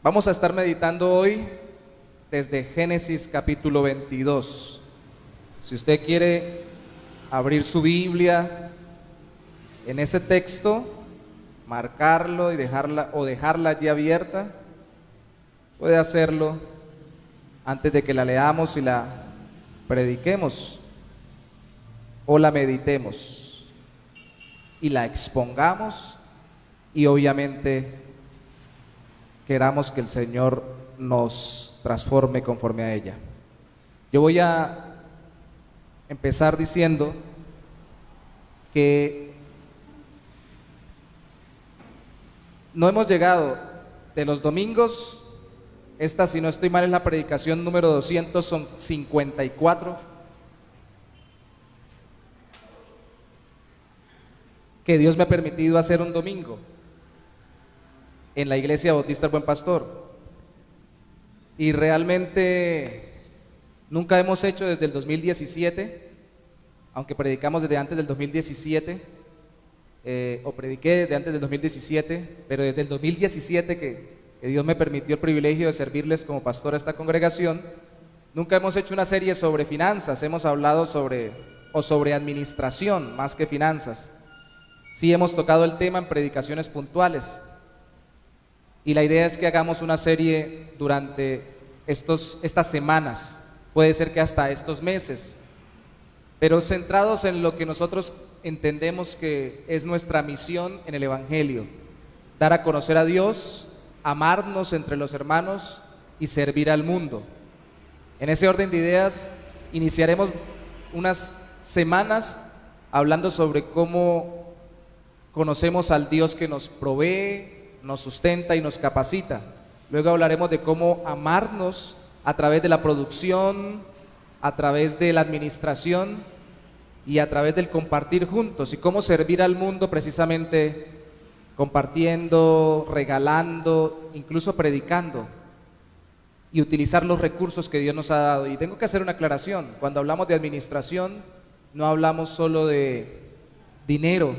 Vamos a estar meditando hoy desde Génesis capítulo 22. Si usted quiere abrir su Biblia en ese texto, marcarlo y dejarla allí abierta, puede hacerlo antes de que la leamos y la prediquemos o la meditemos y la expongamos y obviamente queramos que el Señor nos transforme conforme a ella. Yo voy a empezar diciendo que no hemos llegado de los domingos. Esta, si no estoy mal, es la predicación número 254 que Dios me ha permitido hacer un domingo en la Iglesia Bautista El Buen Pastor. Y realmente nunca hemos hecho desde el 2017, aunque predicamos desde antes del 2017, o prediqué desde antes del 2017, pero desde el 2017 que Dios me permitió el privilegio de servirles como pastor a esta congregación, nunca hemos hecho una serie sobre finanzas. Hemos hablado sobre administración más que finanzas. Sí hemos tocado el tema en predicaciones puntuales, y la idea es que hagamos una serie durante estas semanas, puede ser que hasta estos meses, pero centrados en lo que nosotros entendemos que es nuestra misión en el Evangelio: dar a conocer a Dios, amarnos entre los hermanos y servir al mundo. En ese orden de ideas, iniciaremos unas semanas hablando sobre cómo conocemos al Dios que nos provee, nos sustenta y nos capacita. Luego hablaremos de cómo amarnos a través de la producción, a través de la administración y a través del compartir juntos, y cómo servir al mundo precisamente compartiendo, regalando, incluso predicando, y utilizar los recursos que Dios nos ha dado. Y tengo que hacer una aclaración: cuando hablamos de administración, no hablamos solo de dinero,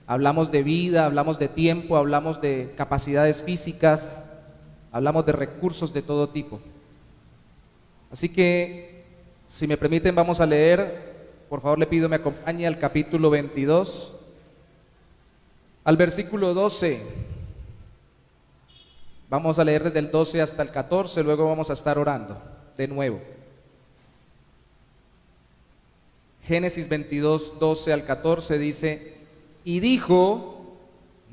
hablamos de vida, hablamos de tiempo, hablamos de capacidades físicas, hablamos de recursos de todo tipo. Así que, si me permiten, vamos a leer. Por favor, le pido me acompañe al capítulo 22, al versículo 12. Vamos a leer desde el 12 hasta el 14, luego vamos a estar orando de nuevo. Génesis 22, 12 al 14 dice: y dijo: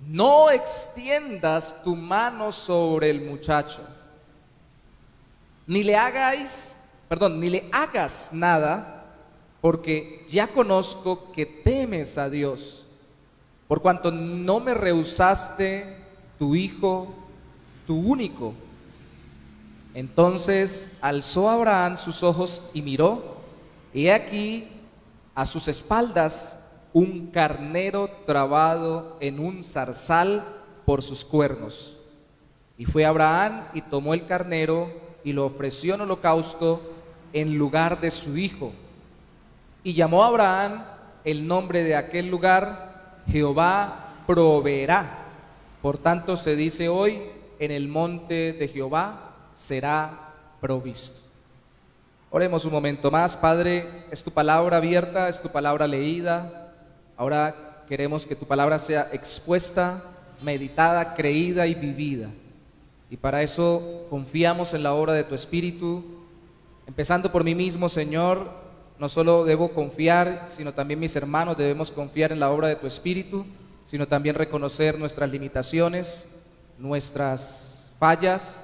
no extiendas tu mano sobre el muchacho, ni le hagas nada, porque ya conozco que temes a Dios, por cuanto no me rehusaste tu hijo, tu único. Entonces alzó Abraham sus ojos y miró, y he aquí a sus espaldas un carnero trabado en un zarzal por sus cuernos. Y fue Abraham y tomó el carnero y lo ofreció en holocausto en lugar de su hijo. Y llamó a Abraham el nombre de aquel lugar: Jehová proveerá. Por tanto se dice hoy: en el monte de Jehová será provisto. Oremos un momento más. Padre, es tu palabra abierta, es tu palabra leída. Ahora queremos que tu palabra sea expuesta, meditada, creída y vivida. Y para eso confiamos en la obra de tu Espíritu, empezando por mí mismo, Señor. No solo debo confiar, sino también mis hermanos debemos confiar en la obra de tu Espíritu, sino también reconocer nuestras limitaciones, nuestras fallas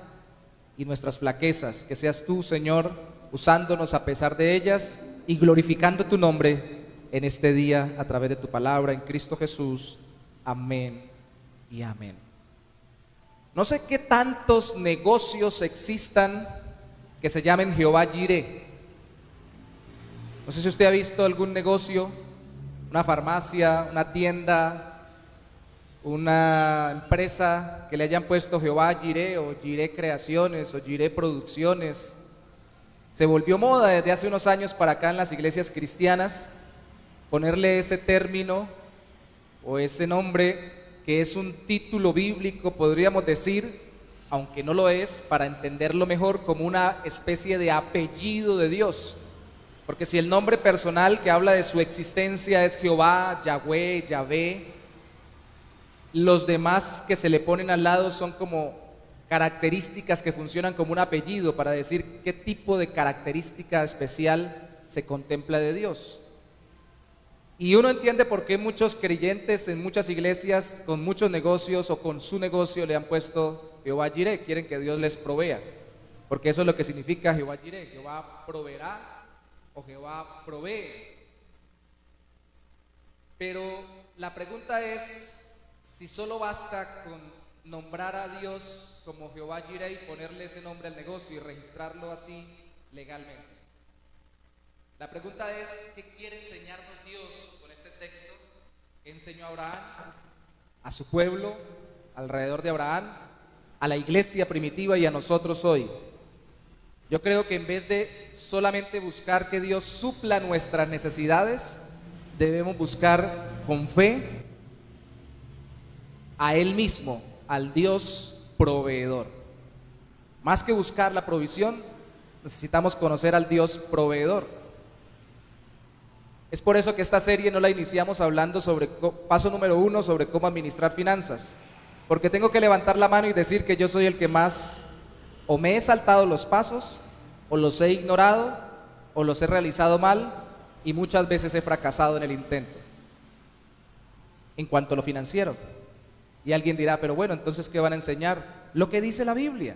y nuestras flaquezas. Que seas tú, Señor, usándonos a pesar de ellas y glorificando tu nombre en este día a través de tu palabra, en Cristo Jesús. Amén y amén. No sé qué tantos negocios existan que se llamen Jehová Jireh. No sé si usted ha visto algún negocio, una farmacia, una tienda, una empresa que le hayan puesto Jehová Jireh, o Jireh Creaciones, o Jireh Producciones. Se volvió moda desde hace unos años para acá en las iglesias cristianas ponerle ese término o ese nombre, que es un título bíblico, podríamos decir, aunque no lo es, para entenderlo mejor, como una especie de apellido de Dios. Porque si el nombre personal que habla de su existencia es Jehová, Yahweh, Yahvé, los demás que se le ponen al lado son como características que funcionan como un apellido para decir qué tipo de característica especial se contempla de Dios. Y uno entiende por qué muchos creyentes en muchas iglesias con muchos negocios o con su negocio le han puesto Jehová Jireh, quieren que Dios les provea, porque eso es lo que significa Jehová Jireh, Jehová proveerá o Jehová provee. Pero la pregunta es si solo basta con nombrar a Dios como Jehová Jireh y ponerle ese nombre al negocio y registrarlo así legalmente. La pregunta es, ¿qué quiere enseñarnos Dios con este texto? ¿Qué enseñó a Abraham, a su pueblo, alrededor de Abraham, a la iglesia primitiva y a nosotros hoy? Yo creo que en vez de solamente buscar que Dios supla nuestras necesidades, debemos buscar con fe a Él mismo, al Dios proveedor. Más que buscar la provisión, necesitamos conocer al Dios proveedor. Es por eso que esta serie no la iniciamos hablando sobre paso número 1, sobre cómo administrar finanzas, porque tengo que levantar la mano y decir que yo soy el que más o me he saltado los pasos, o los he ignorado, o los he realizado mal, y muchas veces he fracasado en el intento en cuanto a lo financiero. Y alguien dirá, pero bueno, entonces ¿qué van a enseñar? Lo que dice la Biblia.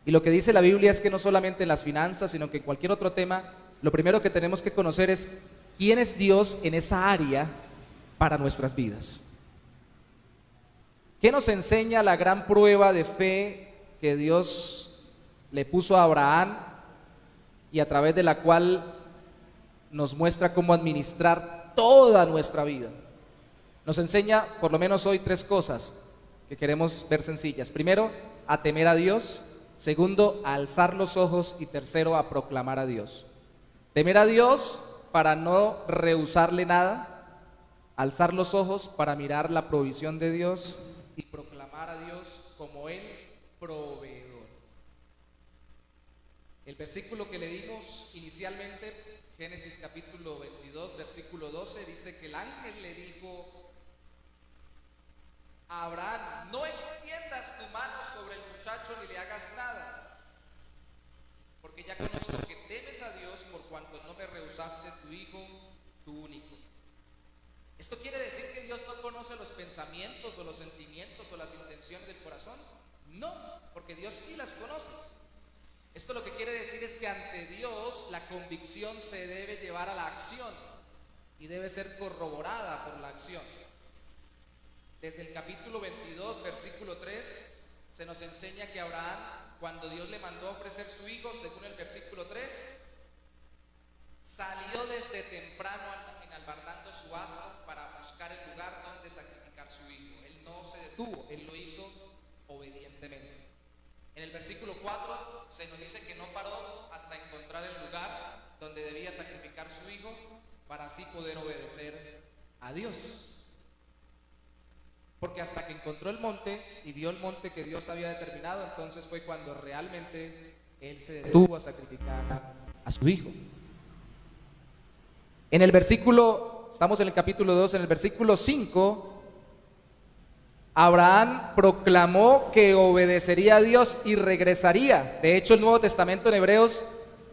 Y lo que dice la Biblia es que no solamente en las finanzas, sino que en cualquier otro tema, lo primero que tenemos que conocer es quién es Dios en esa área para nuestras vidas. ¿Qué nos enseña la gran prueba de fe que Dios le puso a Abraham y a través de la cual nos muestra cómo administrar toda nuestra vida? Nos enseña, por lo menos hoy, 3 cosas que queremos ver sencillas. Primero, a temer a Dios. Segundo, a alzar los ojos. Y tercero, a proclamar a Dios. Temer a Dios para no rehusarle nada. Alzar los ojos para mirar la provisión de Dios. Y proclamar a Dios como el proveedor. El versículo que le dimos inicialmente, Génesis capítulo 22, versículo 12, dice que el ángel le dijo a Abraham: no extiendas tu mano sobre el muchacho ni le hagas nada, porque ya conozco que temes a Dios por cuanto no me rehusaste tu hijo, tu único. ¿Esto quiere decir que Dios no conoce los pensamientos o los sentimientos o las intenciones del corazón? No, porque Dios sí las conoce. Esto lo que quiere decir es que ante Dios la convicción se debe llevar a la acción y debe ser corroborada por la acción. Desde el capítulo 22, versículo 3, se nos enseña que Abraham, cuando Dios le mandó a ofrecer su hijo, según el versículo 3, salió desde temprano enalbardando su asno para buscar el lugar donde sacrificar su hijo. Él no se detuvo, él lo hizo obedientemente. En el versículo 4 se nos dice que no paró hasta encontrar el lugar donde debía sacrificar su hijo para así poder obedecer a Dios. Porque hasta que encontró el monte y vio el monte que Dios había determinado, entonces fue cuando realmente él se detuvo a sacrificar a su hijo. En el versículo, estamos en el capítulo 2, en el versículo 5, Abraham proclamó que obedecería a Dios y regresaría. De hecho, el Nuevo Testamento en Hebreos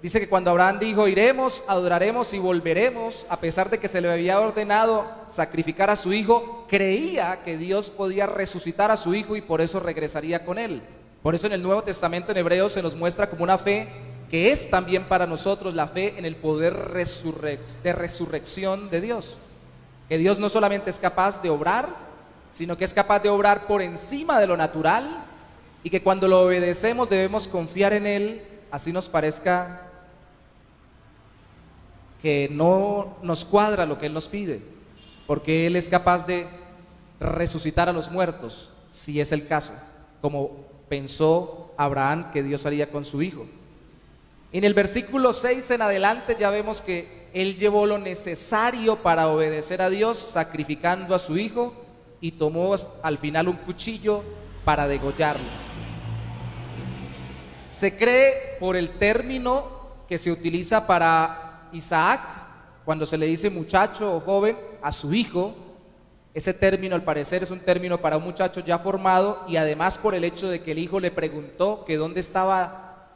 dice que cuando Abraham dijo, iremos, adoraremos y volveremos, a pesar de que se le había ordenado sacrificar a su hijo, creía que Dios podía resucitar a su hijo y por eso regresaría con él. Por eso en el Nuevo Testamento en Hebreos se nos muestra como una fe que es también para nosotros la fe en el poder de resurrección de Dios. Que Dios no solamente es capaz de obrar, sino que es capaz de obrar por encima de lo natural y que cuando lo obedecemos debemos confiar en Él, así nos parezca que no nos cuadra lo que Él nos pide, porque Él es capaz de resucitar a los muertos, si es el caso, como pensó Abraham que Dios haría con su hijo. En el versículo 6 en adelante ya vemos que Él llevó lo necesario para obedecer a Dios, sacrificando a su hijo, y tomó al final un cuchillo para degollarlo. Se cree por el término que se utiliza para Isaac, cuando se le dice muchacho o joven a su hijo. Ese término, al parecer, es un término para un muchacho ya formado, y además por el hecho de que el hijo le preguntó que dónde estaba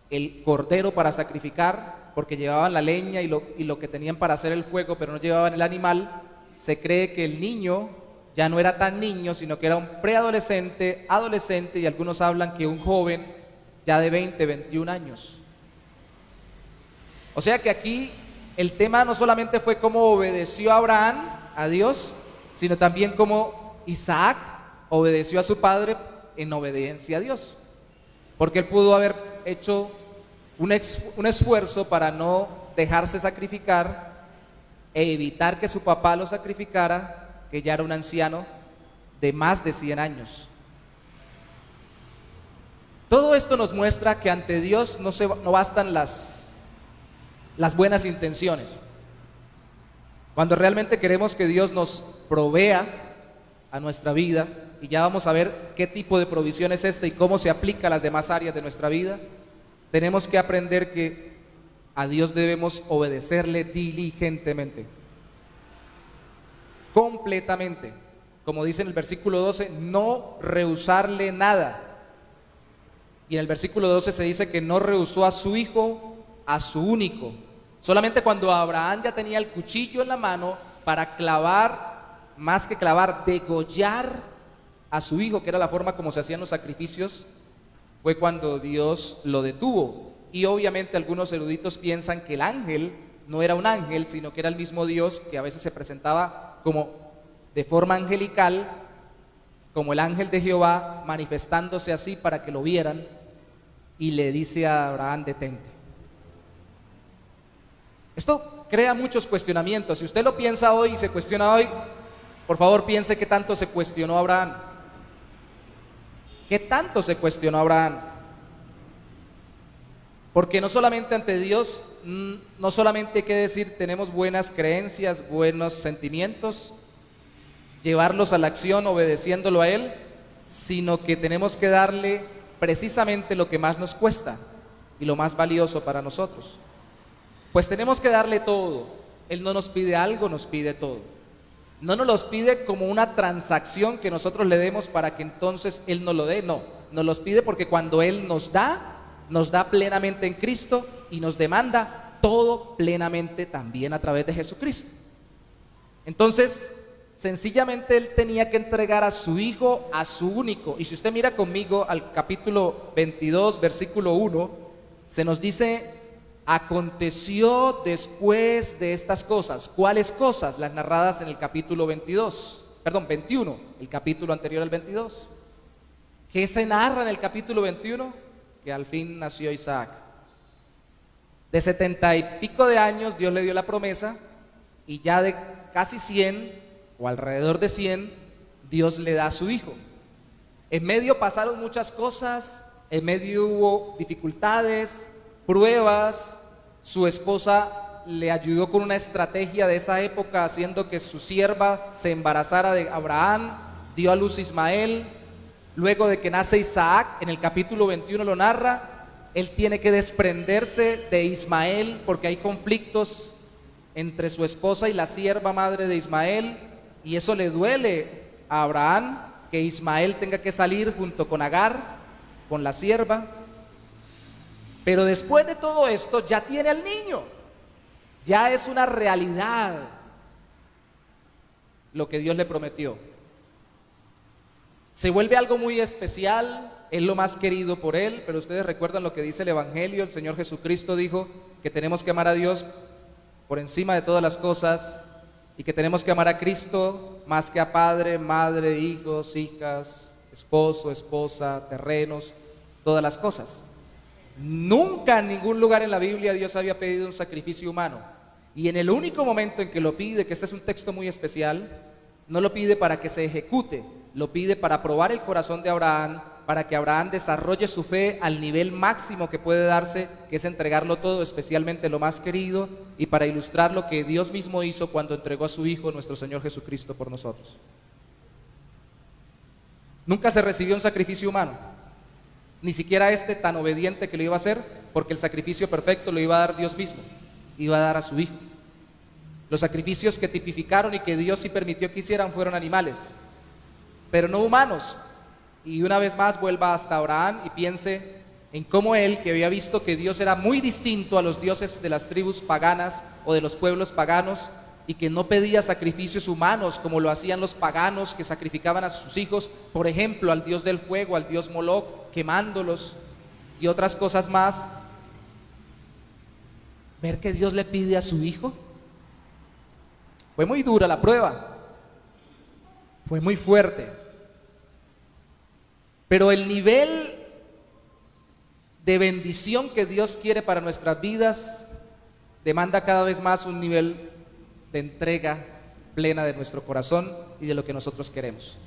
el cordero para sacrificar, porque llevaban la leña y lo que tenían para hacer el fuego, pero no llevaban el animal. Se cree que el niño ya no era tan niño, sino que era un preadolescente, adolescente, y algunos hablan que un joven ya de 20, 21 años. O sea que aquí el tema no solamente fue cómo obedeció Abraham a Dios, sino también cómo Isaac obedeció a su padre en obediencia a Dios. Porque él pudo haber hecho un esfuerzo para no dejarse sacrificar e evitar que su papá lo sacrificara, que ya era un anciano de más de 100 años. Todo esto nos muestra que ante Dios no bastan las buenas intenciones. Cuando realmente queremos que Dios nos provea a nuestra vida, y ya vamos a ver qué tipo de provisión es esta y cómo se aplica a las demás áreas de nuestra vida, tenemos que aprender que a Dios debemos obedecerle diligentemente, completamente. Como dice en el versículo 12, no rehusarle nada. Y en el versículo 12 se dice que no rehusó a su hijo, a su único. Solamente cuando Abraham ya tenía el cuchillo en la mano para clavar, más que clavar, degollar a su hijo, que era la forma como se hacían los sacrificios, fue cuando Dios lo detuvo. Y obviamente algunos eruditos piensan que el ángel no era un ángel, sino que era el mismo Dios, que a veces se presentaba como de forma angelical, como el ángel de Jehová, manifestándose así para que lo vieran, y le dice a Abraham: detente. Esto crea muchos cuestionamientos. Si usted lo piensa hoy y se cuestiona hoy, por favor piense qué tanto se cuestionó Abraham. ¿Qué tanto se cuestionó Abraham? Porque no solamente ante Dios, no solamente hay que decir tenemos buenas creencias, buenos sentimientos, llevarlos a la acción obedeciéndolo a Él, sino que tenemos que darle precisamente lo que más nos cuesta y lo más valioso para nosotros. Pues tenemos que darle todo. Él no nos pide algo, nos pide todo. No nos los pide como una transacción que nosotros le demos para que entonces Él nos lo dé. No, nos los pide porque cuando Él nos da plenamente en Cristo, y nos demanda todo plenamente también a través de Jesucristo. Entonces, sencillamente Él tenía que entregar a su hijo, a su único. Y si usted mira conmigo al capítulo 22, versículo 1, se nos dice: aconteció después de estas cosas. ¿Cuáles cosas? Las narradas en el capítulo 21, el capítulo anterior al 22. ¿Qué se narra en el capítulo 21? Que al fin nació Isaac. De 70 y pico de años Dios le dio la promesa, y ya de casi 100 o alrededor de 100 Dios le da a su hijo. En medio pasaron muchas cosas, en medio hubo dificultades, pruebas. Su esposa le ayudó con una estrategia de esa época, haciendo que su sierva se embarazara de Abraham, dio a luz Ismael. Luego de que nace Isaac, en el capítulo 21 lo narra, él tiene que desprenderse de Ismael porque hay conflictos entre su esposa y la sierva madre de Ismael, y eso le duele a Abraham, que Ismael tenga que salir junto con Agar, con la sierva. Pero después de todo esto ya tiene al niño, ya es una realidad lo que Dios le prometió. Se vuelve algo muy especial, es lo más querido por Él. Pero ustedes recuerdan lo que dice el Evangelio. El Señor Jesucristo dijo que tenemos que amar a Dios por encima de todas las cosas, y que tenemos que amar a Cristo más que a padre, madre, hijos, hijas, esposo, esposa, terrenos, todas las cosas. Nunca en ningún lugar en la Biblia Dios había pedido un sacrificio humano, y en el único momento en que lo pide, que este es un texto muy especial, no lo pide para que se ejecute, lo pide para probar el corazón de Abraham, para que Abraham desarrolle su fe al nivel máximo que puede darse, que es entregarlo todo, especialmente lo más querido, y para ilustrar lo que Dios mismo hizo cuando entregó a su Hijo, nuestro Señor Jesucristo, por nosotros. Nunca se recibió un sacrificio humano. Ni siquiera este tan obediente que lo iba a hacer, porque el sacrificio perfecto lo iba a dar Dios mismo, iba a dar a su hijo. Los sacrificios que tipificaron y que Dios sí permitió que hicieran fueron animales, pero no humanos. Y una vez más vuelva hasta Abraham y piense en cómo él, que había visto que Dios era muy distinto a los dioses de las tribus paganas o de los pueblos paganos, y que no pedía sacrificios humanos como lo hacían los paganos que sacrificaban a sus hijos, por ejemplo, al dios del fuego, al dios Moloch, quemándolos y otras cosas más. Ver que Dios le pide a su hijo, fue muy dura la prueba, fue muy fuerte, pero el nivel de bendición que Dios quiere para nuestras vidas demanda cada vez más un nivel de entrega plena de nuestro corazón y de lo que nosotros queremos.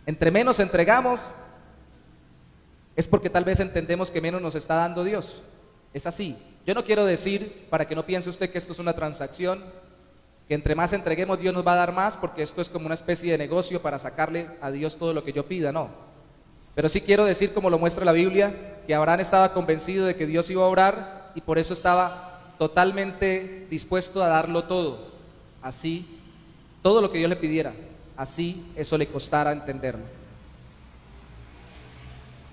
Entre menos entregamos, es porque tal vez entendemos que menos nos está dando Dios. Es así. Yo no quiero decir, para que no piense usted que esto es una transacción, que entre más entreguemos Dios nos va a dar más, porque esto es como una especie de negocio para sacarle a Dios todo lo que yo pida, no. Pero sí quiero decir, como lo muestra la Biblia, que Abraham estaba convencido de que Dios iba a obrar y por eso estaba totalmente dispuesto a darlo todo, así, todo lo que Dios le pidiera, así eso le costara entenderlo.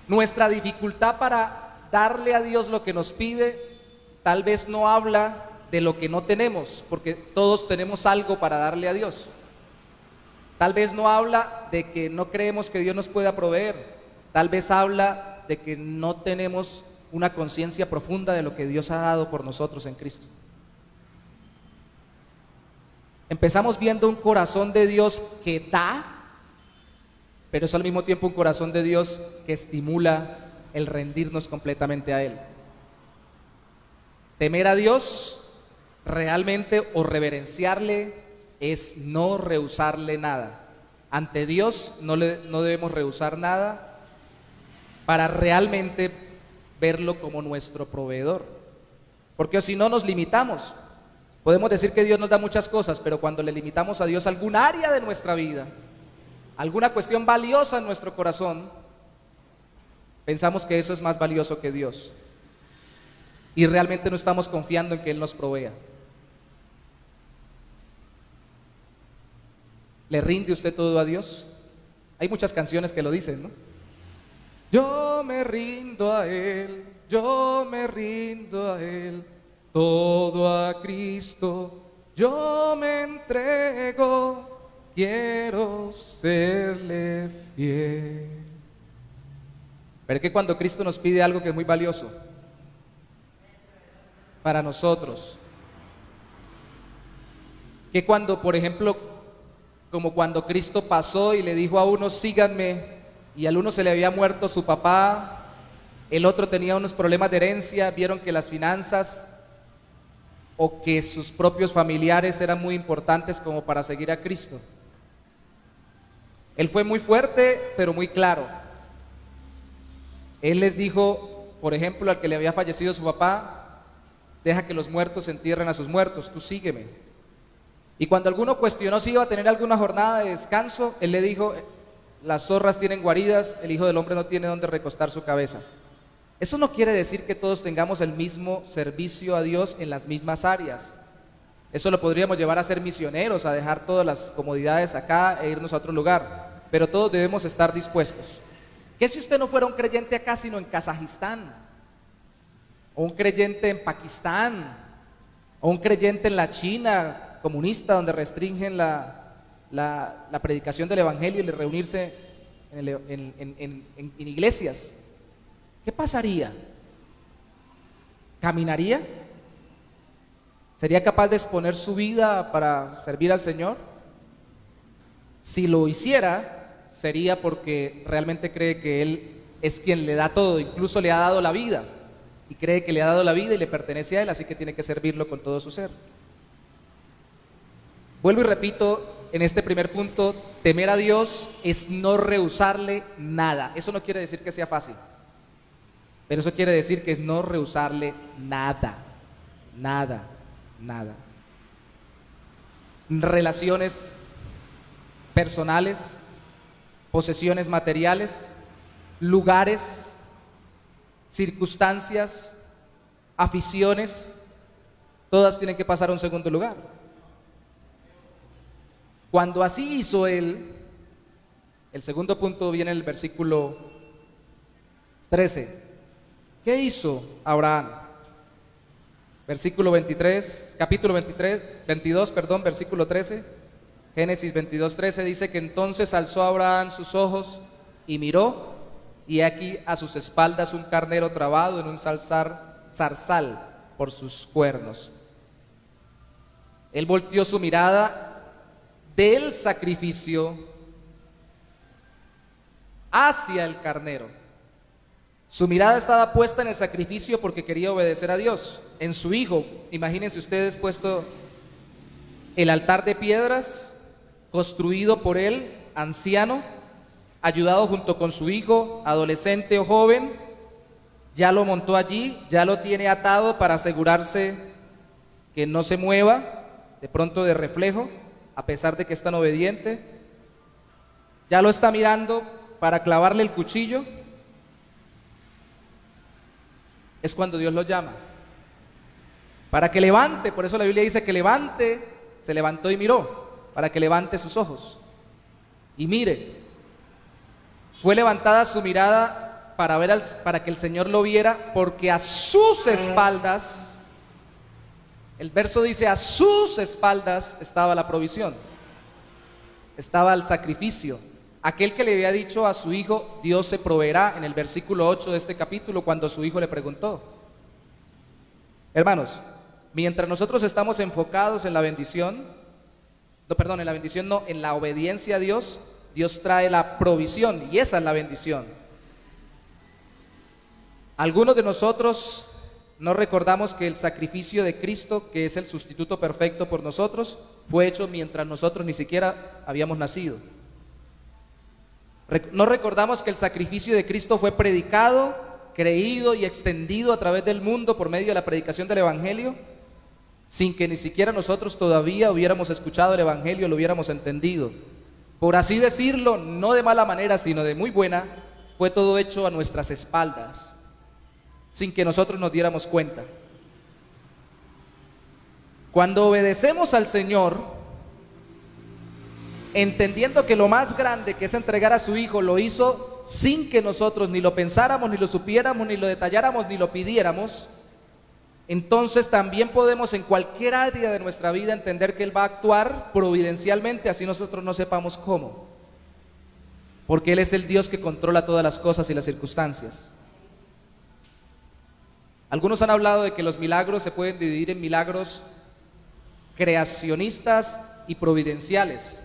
Nuestra dificultad para darle a Dios lo que nos pide, tal vez no habla de lo que no tenemos, porque todos tenemos algo para darle a Dios. Tal vez no habla de que no creemos que Dios nos pueda proveer, tal vez habla de que no tenemos una conciencia profunda de lo que Dios ha dado por nosotros en Cristo. Empezamos viendo un corazón de Dios que da, pero es al mismo tiempo un corazón de Dios que estimula el rendirnos completamente a Él. Temer a Dios realmente o reverenciarle es no rehusarle nada. Ante Dios no debemos rehusar nada para realmente verlo como nuestro proveedor, porque si no nos limitamos. Podemos decir que Dios nos da muchas cosas, pero cuando le limitamos a Dios algún área de nuestra vida, alguna cuestión valiosa en nuestro corazón, pensamos que eso es más valioso que Dios y realmente no estamos confiando en que Él nos provea. ¿Le rinde usted todo a Dios? Hay muchas canciones que lo dicen, ¿no? Yo me rindo a Él, yo me rindo a Él, todo a Cristo, yo me entrego, quiero serle fiel. Pero es que cuando Cristo nos pide algo que es muy valioso para nosotros, que cuando, por ejemplo, como cuando Cristo pasó y le dijo a uno, síganme, y al uno se le había muerto su papá, el otro tenía unos problemas de herencia, vieron que las finanzas o que sus propios familiares eran muy importantes como para seguir a Cristo. Él fue muy fuerte, pero muy claro. Él les dijo, por ejemplo, al que le había fallecido su papá, deja que los muertos entierren a sus muertos, tú sígueme. Y cuando alguno cuestionó si iba a tener alguna jornada de descanso, él le dijo, las zorras tienen guaridas, el Hijo del Hombre no tiene donde recostar su cabeza. Eso no quiere decir que todos tengamos el mismo servicio a Dios en las mismas áreas. Eso lo podríamos llevar a ser misioneros, a dejar todas las comodidades acá e irnos a otro lugar, pero todos debemos estar dispuestos. ¿Qué si usted no fuera un creyente acá, sino en Kazajistán? O un creyente en Pakistán, o un creyente en la China comunista, donde restringen la predicación del evangelio y el reunirse en iglesias. ¿Qué pasaría? ¿Caminaría? ¿Sería capaz de exponer su vida para servir al Señor? Si lo hiciera, sería porque realmente cree que Él es quien le da todo, incluso le ha dado la vida, y cree que le ha dado la vida y le pertenece a Él, así que tiene que servirlo con todo su ser. Vuelvo y repito, en este primer punto, temer a Dios es no rehusarle nada. Eso no quiere decir que sea fácil, pero eso quiere decir que es no rehusarle nada, nada, nada. Relaciones personales, posesiones materiales, lugares, circunstancias, aficiones, todas tienen que pasar a un segundo lugar. Cuando así hizo él, el segundo punto viene en el versículo 13. ¿Qué hizo Abraham? Versículo 23, capítulo 22, versículo 13. Génesis 22, 13 dice que entonces alzó Abraham sus ojos y miró, y aquí a sus espaldas un carnero trabado en un zarzal por sus cuernos. Él volteó su mirada del sacrificio hacia el carnero. Su mirada estaba puesta en el sacrificio porque quería obedecer a Dios. En su hijo, imagínense ustedes puesto el altar de piedras, construido por él, anciano, ayudado junto con su hijo, adolescente o joven, ya lo montó allí, ya lo tiene atado para asegurarse que no se mueva, de pronto de reflejo, a pesar de que es tan obediente. Ya lo está mirando para clavarle el cuchillo. Es cuando Dios lo llama para que levante. Por eso la Biblia dice que levante. Se levantó y miró, para que levante sus ojos y mire. Fue levantada su mirada para que el Señor lo viera, porque a sus espaldas, el verso dice, a sus espaldas estaba la provisión, estaba el sacrificio. Aquel que le había dicho a su hijo, Dios se proveerá, en el versículo 8 de este capítulo, cuando su hijo le preguntó. Hermanos, mientras nosotros estamos enfocados en la bendición, en la obediencia a Dios, Dios trae la provisión, y esa es la bendición. Algunos de nosotros no recordamos que el sacrificio de Cristo, que es el sustituto perfecto por nosotros, fue hecho mientras nosotros ni siquiera habíamos nacido. No recordamos que el sacrificio de Cristo fue predicado, creído y extendido a través del mundo por medio de la predicación del Evangelio, sin que ni siquiera nosotros todavía hubiéramos escuchado el Evangelio, lo hubiéramos entendido. Por así decirlo, no de mala manera, sino de muy buena, fue todo hecho a nuestras espaldas, sin que nosotros nos diéramos cuenta. Cuando obedecemos al Señor, entendiendo que lo más grande, que es entregar a su Hijo, lo hizo sin que nosotros ni lo pensáramos, ni lo supiéramos, ni lo detalláramos, ni lo pidiéramos, entonces también podemos en cualquier área de nuestra vida entender que Él va a actuar providencialmente, así nosotros no sepamos cómo, porque Él es el Dios que controla todas las cosas y las circunstancias. Algunos han hablado de que los milagros se pueden dividir en milagros creacionistas y providenciales,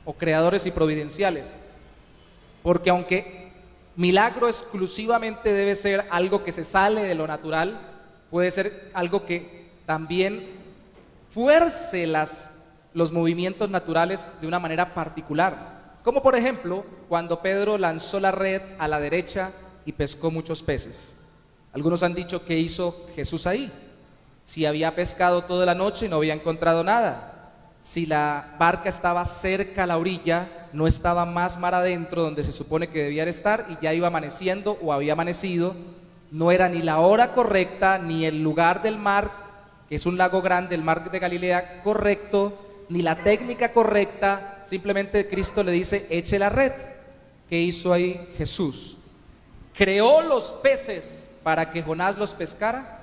o creadores y providenciales, porque aunque milagro exclusivamente debe ser algo que se sale de lo natural, puede ser algo que también fuerce los movimientos naturales de una manera particular, como por ejemplo cuando Pedro lanzó la red a la derecha y pescó muchos peces. Algunos han dicho, ¿qué hizo Jesús ahí? Si había pescado toda la noche y no había encontrado nada, si la barca estaba cerca a la orilla, no estaba más mar adentro donde se supone que debía estar, y ya iba amaneciendo o había amanecido, no era ni la hora correcta, ni el lugar del mar, que es un lago grande, el mar de Galilea, correcto, ni la técnica correcta. Simplemente Cristo le dice, eche la red. ¿Qué hizo ahí Jesús? ¿Creó los peces para que Jonás los pescara?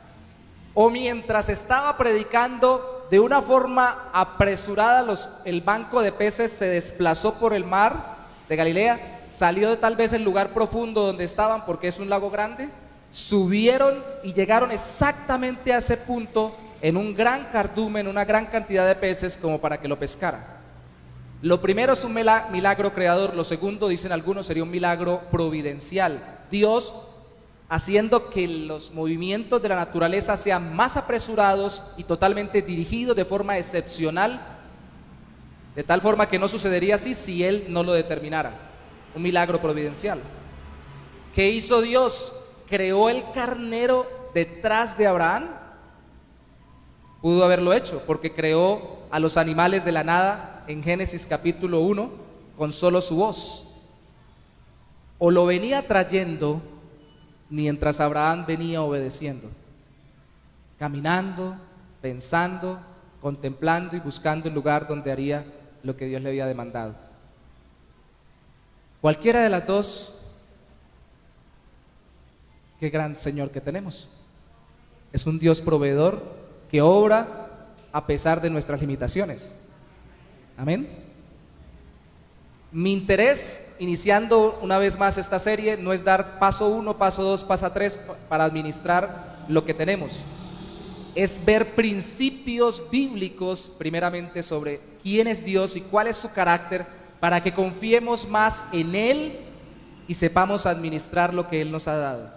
¿O mientras estaba predicando de una forma apresurada, el banco de peces se desplazó por el mar de Galilea, salió de tal vez el lugar profundo donde estaban, porque es un lago grande, subieron y llegaron exactamente a ese punto en un gran cardumen, una gran cantidad de peces como para que lo pescara? Lo primero es un milagro creador, lo segundo, dicen algunos, sería un milagro providencial. Dios haciendo que los movimientos de la naturaleza sean más apresurados y totalmente dirigidos de forma excepcional, de tal forma que no sucedería así si Él no lo determinara. Un milagro providencial. ¿Qué hizo Dios? ¿Creó el carnero detrás de Abraham? Pudo haberlo hecho, porque creó a los animales de la nada en Génesis capítulo 1 con solo su voz. o lo venía trayendo mientras Abraham venía obedeciendo, caminando, pensando, contemplando y buscando el lugar donde haría lo que Dios le había demandado. Cualquiera de las dos, qué gran Señor que tenemos. Es un Dios proveedor que obra a pesar de nuestras limitaciones. Amén. Mi interés, iniciando una vez más esta serie, no es dar paso 1, paso 2, paso 3 para administrar lo que tenemos. Es ver principios bíblicos, primeramente, sobre quién es Dios y cuál es su carácter, para que confiemos más en Él y sepamos administrar lo que Él nos ha dado.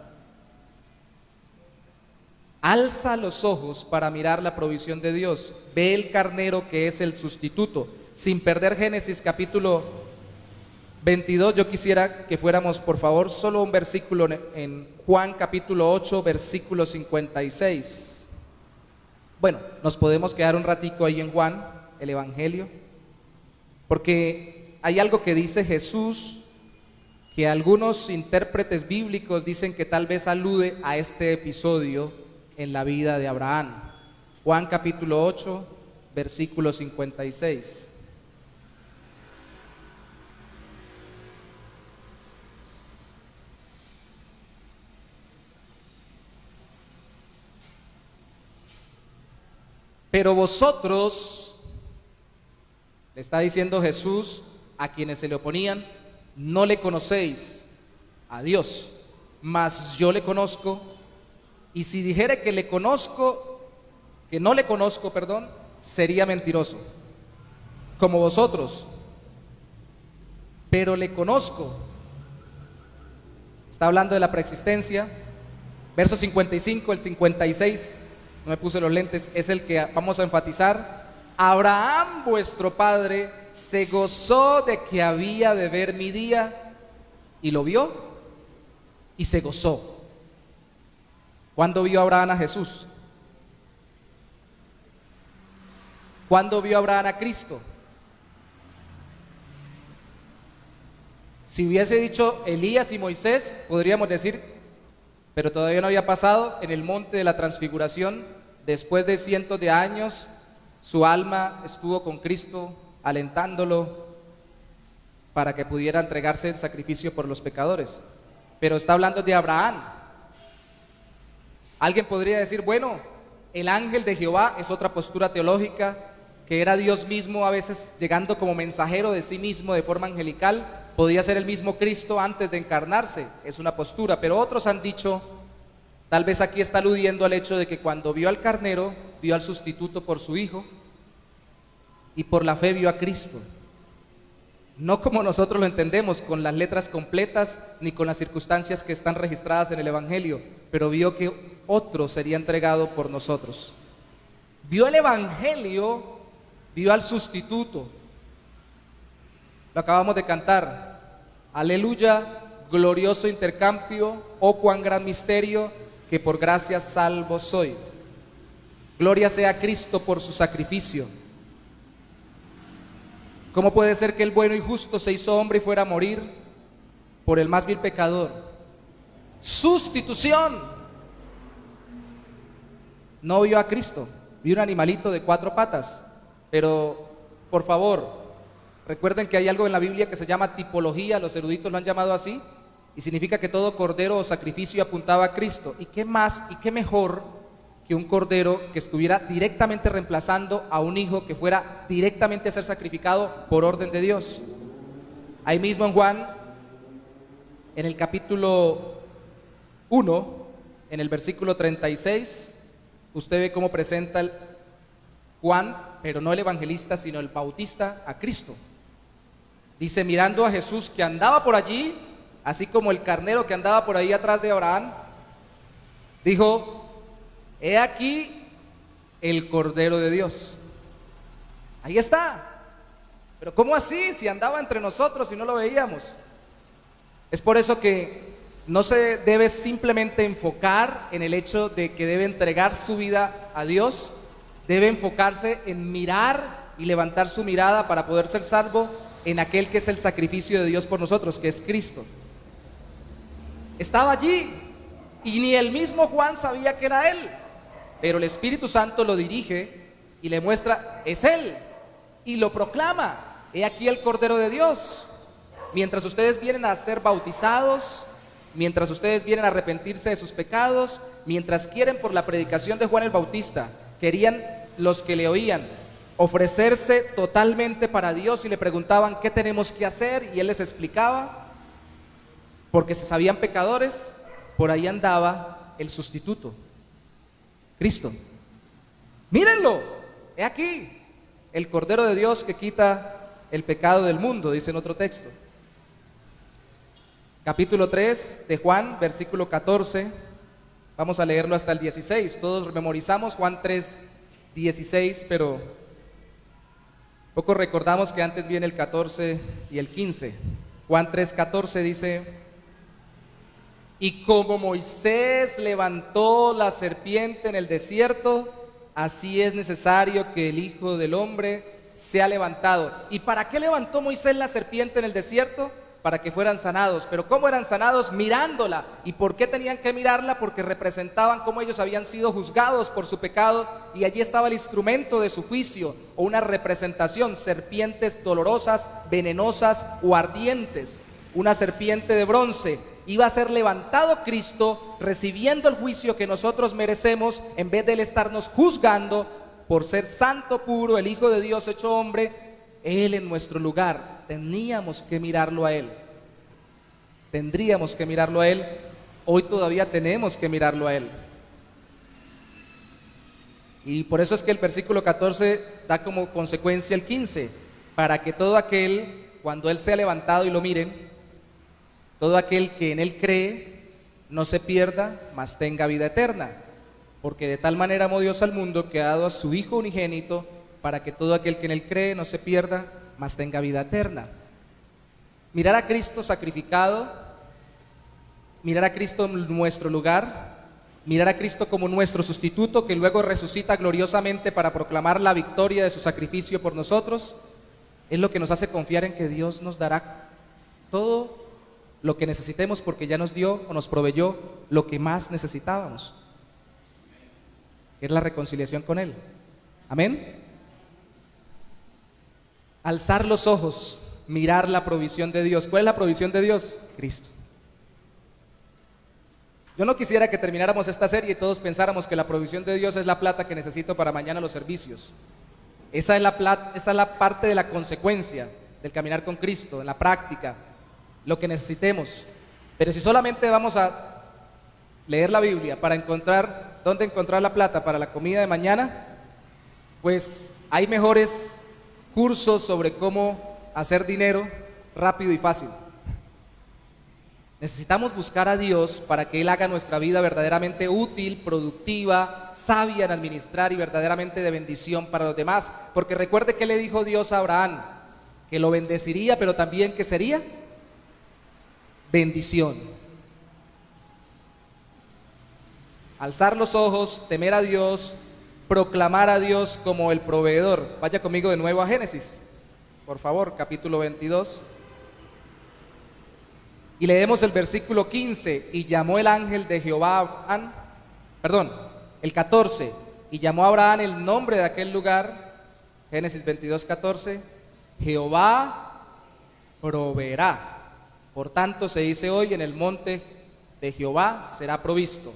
Alza los ojos para mirar la provisión de Dios. Ve el carnero que es el sustituto. Sin perder Génesis capítulo 22, yo quisiera que fuéramos, por favor, solo un versículo en Juan capítulo 8, versículo 56. Bueno, nos podemos quedar un ratico ahí en Juan, el Evangelio, porque hay algo que dice Jesús que algunos intérpretes bíblicos dicen que tal vez alude a este episodio en la vida de Abraham. Juan capítulo 8, versículo 56. Pero vosotros, le está diciendo Jesús a quienes se le oponían, no le conocéis a Dios, mas yo le conozco, y si dijere que le conozco, que no le conozco, perdón, sería mentiroso, como vosotros, pero le conozco. Está hablando de la preexistencia, verso 55, el 56, no me puse los lentes, es el que vamos a enfatizar. Abraham, vuestro padre, se gozó de que había de ver mi día, y lo vio, y se gozó. ¿Cuándo vio Abraham a Jesús? ¿Cuándo vio Abraham a Cristo? Si hubiese dicho Elías y Moisés, podríamos decir, pero todavía no había pasado. En el monte de la transfiguración, después de cientos de años, su alma estuvo con Cristo, alentándolo para que pudiera entregarse en sacrificio por los pecadores. Pero está hablando de Abraham. Alguien podría decir, bueno, el ángel de Jehová es otra postura teológica, que era Dios mismo, a veces llegando como mensajero de sí mismo de forma angelical. Podía ser el mismo Cristo antes de encarnarse, es una postura. Pero otros han dicho, tal vez aquí está aludiendo al hecho de que cuando vio al carnero, vio al sustituto por su hijo, y por la fe vio a Cristo. No como nosotros lo entendemos, con las letras completas, ni con las circunstancias que están registradas en el Evangelio, pero vio que otro sería entregado por nosotros. Vio el Evangelio, vio al sustituto. Lo acabamos de cantar. Aleluya, glorioso intercambio, oh cuán gran misterio, que por gracia salvo soy. Gloria sea a Cristo por su sacrificio. ¿Cómo puede ser que el bueno y justo se hizo hombre y fuera a morir por el más vil pecador? Sustitución. No vio a Cristo, vio un animalito de 4 patas. Pero, por favor, recuerden que hay algo en la Biblia que se llama tipología, los eruditos lo han llamado así, y significa que todo cordero o sacrificio apuntaba a Cristo. ¿Y qué más y qué mejor que un cordero que estuviera directamente reemplazando a un hijo que fuera directamente a ser sacrificado por orden de Dios? Ahí mismo en Juan, en el capítulo 1, en el versículo 36, usted ve cómo presenta Juan, pero no el evangelista, sino el bautista, a Cristo. Dice, mirando a Jesús que andaba por allí, así como el carnero que andaba por ahí atrás de Abraham, dijo, he aquí el Cordero de Dios. Ahí está. Pero ¿cómo así? Si andaba entre nosotros y no lo veíamos. Es por eso que no se debe simplemente enfocar en el hecho de que debe entregar su vida a Dios. Debe enfocarse en mirar y levantar su mirada para poder ser salvo en aquel que es el sacrificio de Dios por nosotros, que es Cristo. estaba allí y ni el mismo Juan sabía que era él, pero el Espíritu Santo lo dirige y le muestra, es él, y lo proclama, he aquí el Cordero de Dios. Mientras ustedes vienen a ser bautizados, mientras ustedes vienen a arrepentirse de sus pecados, mientras quieren por la predicación de Juan el Bautista, querían los que le oían ofrecerse totalmente para Dios y le preguntaban qué tenemos que hacer y él les explicaba, porque se sabían pecadores, por ahí andaba el sustituto, Cristo. Mírenlo, he aquí el Cordero de Dios que quita el pecado del mundo, dice en otro texto. Capítulo 3 de Juan, versículo 14, vamos a leerlo hasta el 16, todos memorizamos Juan 3, 16, pero poco recordamos que antes viene el 14 y el 15. Juan 3, 14 dice, y como Moisés levantó la serpiente en el desierto, así es necesario que el Hijo del Hombre sea levantado. ¿Y para qué levantó Moisés la serpiente en el desierto? Para que fueran sanados. ¿Pero cómo eran sanados? Mirándola. ¿Y por qué tenían que mirarla? Porque representaban cómo ellos habían sido juzgados por su pecado, y allí estaba el instrumento de su juicio, o una representación, serpientes dolorosas, venenosas o ardientes. Una serpiente de bronce. Iba a ser levantado Cristo, recibiendo el juicio que nosotros merecemos, en vez de él estarnos juzgando por ser santo, puro, el Hijo de Dios hecho hombre, él en nuestro lugar. Teníamos que mirarlo a él. Tendríamos que mirarlo a él. Hoy todavía tenemos que mirarlo a él. Y por eso es que el versículo 14 da como consecuencia el 15, para que todo aquel, cuando él sea levantado y lo miren, todo aquel que en él cree no se pierda, mas tenga vida eterna. Porque de tal manera amó Dios al mundo que ha dado a su Hijo unigénito, para que todo aquel que en él cree no se pierda, mas tenga vida eterna. Mirar a Cristo sacrificado, mirar a Cristo en nuestro lugar, mirar a Cristo como nuestro sustituto, que luego resucita gloriosamente para proclamar la victoria de su sacrificio por nosotros, es lo que nos hace confiar en que Dios nos dará todo lo que necesitemos, porque ya nos dio o nos proveyó lo que más necesitábamos, que es la reconciliación con Él. Amén. Alzar los ojos, mirar la provisión de Dios. ¿Cuál es la provisión de Dios? Cristo. Yo no quisiera que termináramos esta serie y todos pensáramos que la provisión de Dios es la plata que necesito para mañana los servicios. Esa es la parte de la consecuencia del caminar con Cristo, en la práctica, lo que necesitemos. Pero si solamente vamos a leer la Biblia para encontrar dónde encontrar la plata para la comida de mañana, pues hay mejores cursos sobre cómo hacer dinero rápido y fácil. Necesitamos buscar a Dios para que Él haga nuestra vida verdaderamente útil, productiva, sabia en administrar y verdaderamente de bendición para los demás. Porque recuerde que le dijo Dios a Abraham, que lo bendeciría, pero también que sería bendición. Alzar los ojos, temer a Dios, proclamar a Dios como el proveedor. Vaya conmigo de nuevo a Génesis, por favor, capítulo 22. Y leemos el versículo 15, y llamó el ángel de Jehová a Abraham, el 14, y llamó a Abraham el nombre de aquel lugar, Génesis 22, 14, Jehová proveerá. Por tanto se dice hoy, en el monte de Jehová será provisto.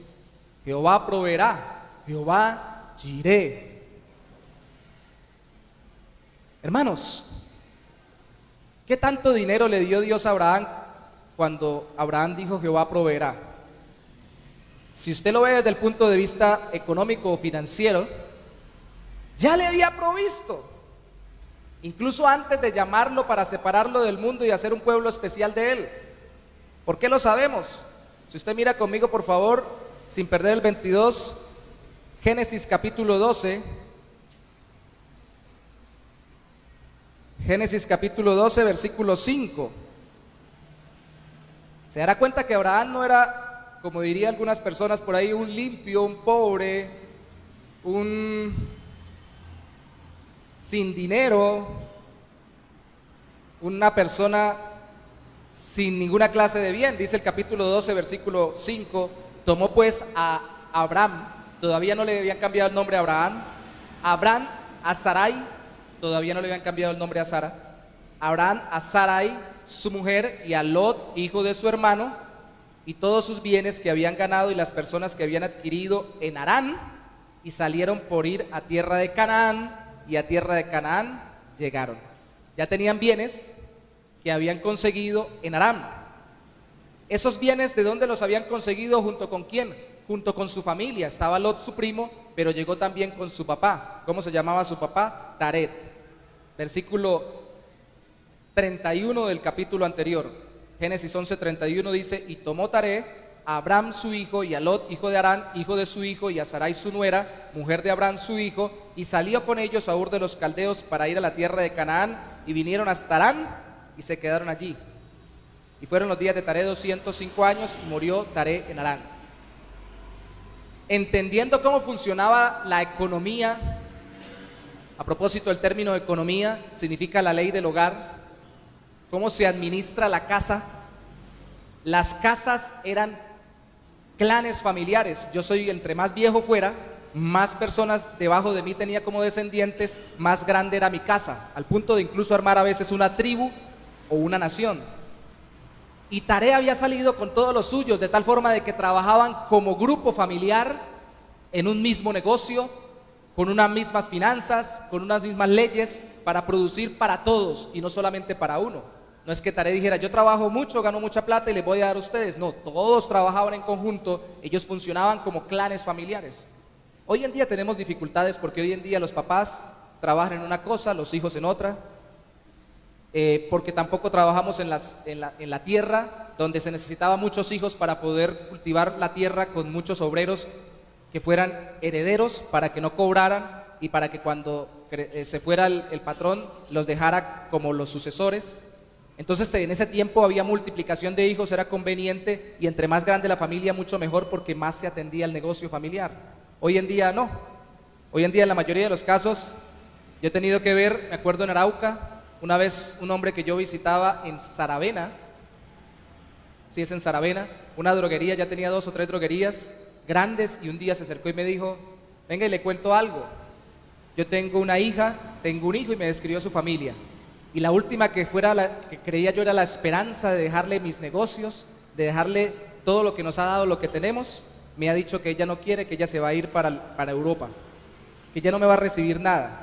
Jehová proveerá, Jehová Jireh. Hermanos, ¿qué tanto dinero le dio Dios a Abraham cuando Abraham dijo Jehová proveerá? Si usted lo ve desde el punto de vista económico o financiero, ya le había provisto, incluso antes de llamarlo para separarlo del mundo y hacer un pueblo especial de él. ¿Por qué lo sabemos? Si usted mira conmigo, por favor, sin perder el 22, Génesis capítulo 12, Génesis capítulo 12, versículo 5. Se dará cuenta que Abraham no era, como dirían algunas personas por ahí, un limpio, un pobre, un sin dinero, una persona sin ninguna clase de bien. Dice el capítulo 12, versículo 5, tomó pues a Abraham, todavía no le habían cambiado el nombre a Abraham a Sarai, todavía no le habían cambiado el nombre a Sara, Abraham a Sarai, su mujer, y a Lot, hijo de su hermano, y todos sus bienes que habían ganado y las personas que habían adquirido en Harán, y salieron por ir a tierra de Canaán, y a tierra de Canaán llegaron. Ya tenían bienes que habían conseguido en Aram. Esos bienes, ¿de dónde los habían conseguido? ¿Junto con quién? Junto con su familia. Estaba Lot, su primo, pero llegó también con su papá. ¿Cómo se llamaba su papá? Taret. Versículo 31 del capítulo anterior. Génesis 11:31 dice, y tomó Taret a Abraham su hijo, y a Lot, hijo de Harán, hijo de su hijo, y a Sarai su nuera, mujer de Abraham su hijo, y salió con ellos a Ur de los Caldeos para ir a la tierra de Canaán, y vinieron hasta Harán, y se quedaron allí. Y fueron los días de Taré 205 años, y murió Taré en Harán. Entendiendo cómo funcionaba la economía, a propósito del término economía, significa la ley del hogar, cómo se administra la casa. Las casas eran clanes familiares. Yo soy, entre más viejo fuera, más personas debajo de mí tenía como descendientes, más grande era mi casa, al punto de incluso armar a veces una tribu o una nación. Y Taré había salido con todos los suyos, de tal forma de que trabajaban como grupo familiar en un mismo negocio, con unas mismas finanzas, con unas mismas leyes, para producir para todos y no solamente para uno. No es que Taré dijera, yo trabajo mucho, gano mucha plata y les voy a dar a ustedes. No, todos trabajaban en conjunto, ellos funcionaban como clanes familiares. Hoy en día tenemos dificultades porque hoy en día los papás trabajan en una cosa, los hijos en otra, porque tampoco trabajamos en la tierra, donde se necesitaba muchos hijos para poder cultivar la tierra con muchos obreros que fueran herederos para que no cobraran y para que cuando se fuera el patrón los dejara como los sucesores. Entonces en ese tiempo había multiplicación de hijos, era conveniente, y entre más grande la familia mucho mejor porque más se atendía el negocio familiar. Hoy en día no. Hoy en día en la mayoría de los casos yo he tenido que ver, me acuerdo en Arauca, una vez un hombre que yo visitaba en Saravena, sí es en Saravena, una droguería, ya tenía 2 o 3 droguerías grandes, y un día se acercó y me dijo, venga y le cuento algo, yo tengo una hija, tengo un hijo, y me describió su familia. Y la última que que creía yo era la esperanza de dejarle mis negocios, de dejarle todo lo que nos ha dado, lo que tenemos, me ha dicho que ella no quiere, que ella se va a ir para Europa, que ya no me va a recibir nada.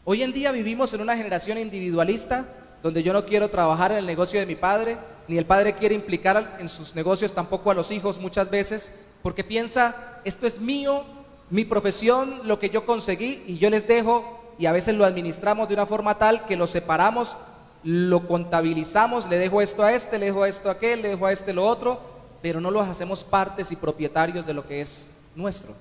Hoy en día vivimos en una generación individualista, donde yo no quiero trabajar en el negocio de mi padre, ni el padre quiere implicar en sus negocios tampoco a los hijos muchas veces, porque piensa, esto es mío, mi profesión, lo que yo conseguí, y yo les dejo. Y a veces lo administramos de una forma tal que lo separamos, lo contabilizamos, le dejo esto a este, le dejo esto a aquel, le dejo a este lo otro, pero no los hacemos partes y propietarios de lo que es nuestro.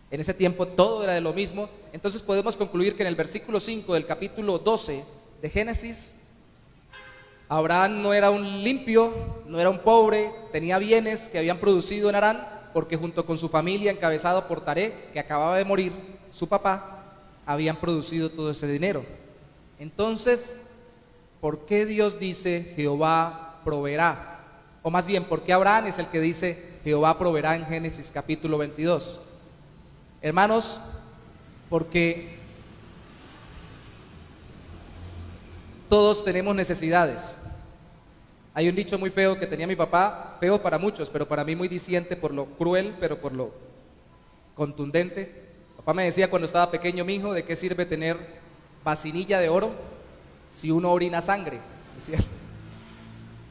En ese tiempo todo era de lo mismo. Entonces podemos concluir que en el versículo 5 del capítulo 12 de Génesis, Abraham no era un limpio, no era un pobre, tenía bienes que habían producido en Harán, porque junto con su familia, encabezado por Taré, que acababa de morir, su papá, habían producido todo ese dinero. Entonces, ¿por qué Dios dice Jehová proveerá? O más bien, ¿por qué Abraham es el que dice Jehová proveerá en Génesis capítulo 22? Hermanos, porque todos tenemos necesidades. Hay un dicho muy feo que tenía mi papá, feo para muchos, pero para mí muy diciente por lo cruel, pero por lo contundente. Papá me decía cuando estaba pequeño, mi hijo, ¿de qué sirve tener vacinilla de oro si uno orina sangre? Decía.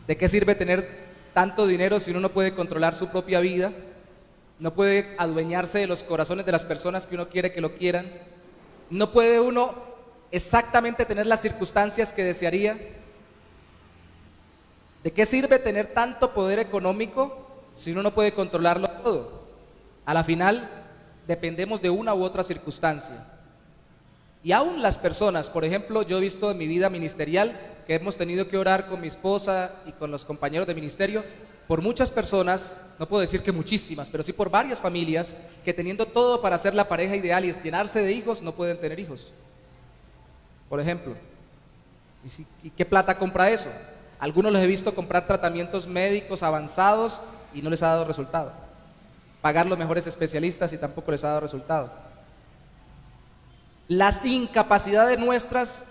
¿De qué sirve tener tanto dinero si uno no puede controlar su propia vida? No puede adueñarse de los corazones de las personas que uno quiere que lo quieran. No puede uno exactamente tener las circunstancias que desearía. ¿De qué sirve tener tanto poder económico si uno no puede controlarlo todo? A la final dependemos de una u otra circunstancia. Y aún las personas, por ejemplo, yo he visto en mi vida ministerial que hemos tenido que orar con mi esposa y con los compañeros de ministerio por muchas personas, no puedo decir que muchísimas, pero sí por varias familias que teniendo todo para ser la pareja ideal y llenarse de hijos, no pueden tener hijos. Por ejemplo. ¿Y qué plata compra eso? Algunos los he visto comprar tratamientos médicos avanzados y no les ha dado resultado. Pagar los mejores especialistas y tampoco les ha dado resultado. Las incapacidades nuestras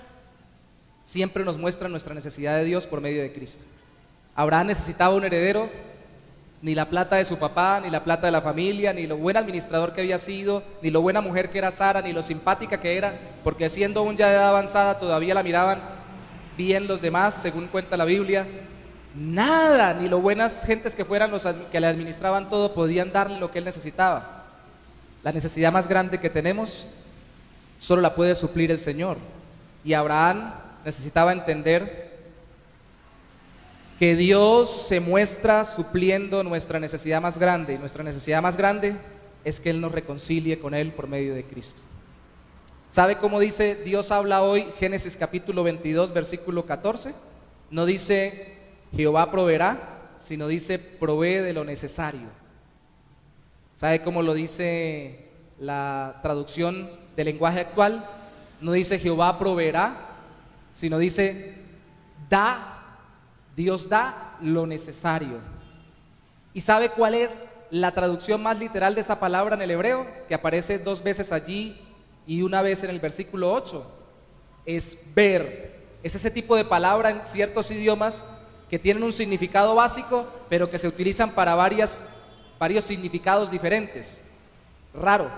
siempre nos muestran nuestra necesidad de Dios por medio de Cristo. Abraham necesitaba un heredero. Ni la plata de su papá, ni la plata de la familia, ni lo buen administrador que había sido, ni lo buena mujer que era Sara, ni lo simpática que era, porque siendo aún ya de edad avanzada todavía la miraban bien los demás, según cuenta la Biblia. Nada, ni lo buenas gentes que fueran los que le administraban todo podían darle lo que él necesitaba. La necesidad más grande que tenemos solo la puede suplir el Señor. Y Abraham necesitaba entender que Dios se muestra supliendo nuestra necesidad más grande, y nuestra necesidad más grande es que Él nos reconcilie con Él por medio de Cristo. ¿Sabe cómo dice Dios habla hoy? Génesis capítulo 22, versículo 14. No dice Jehová proveerá, sino dice provee de lo necesario. ¿Sabe cómo lo dice la traducción del lenguaje actual? No dice Jehová proveerá, sino dice da. Dios da lo necesario. ¿Y sabe cuál es la traducción más literal de esa palabra en el hebreo? Que aparece 2 veces allí y una vez en el versículo 8. Es ver. Es ese tipo de palabra en ciertos idiomas que tienen un significado básico, pero que se utilizan para varios significados diferentes. Raro.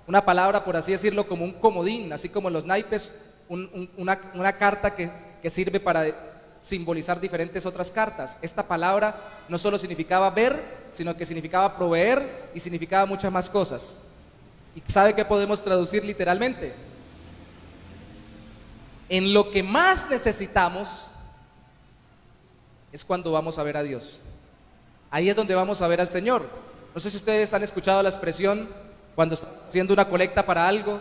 Una palabra, por así decirlo, como un comodín, así como en los naipes, una carta que sirve para simbolizar diferentes otras cartas. Esta palabra no solo significaba ver, sino que significaba proveer y significaba muchas más cosas. ¿Y sabe qué podemos traducir literalmente? En lo que más necesitamos es cuando vamos a ver a Dios. Ahí es donde vamos a ver al Señor. No sé si ustedes han escuchado la expresión cuando están haciendo una colecta para algo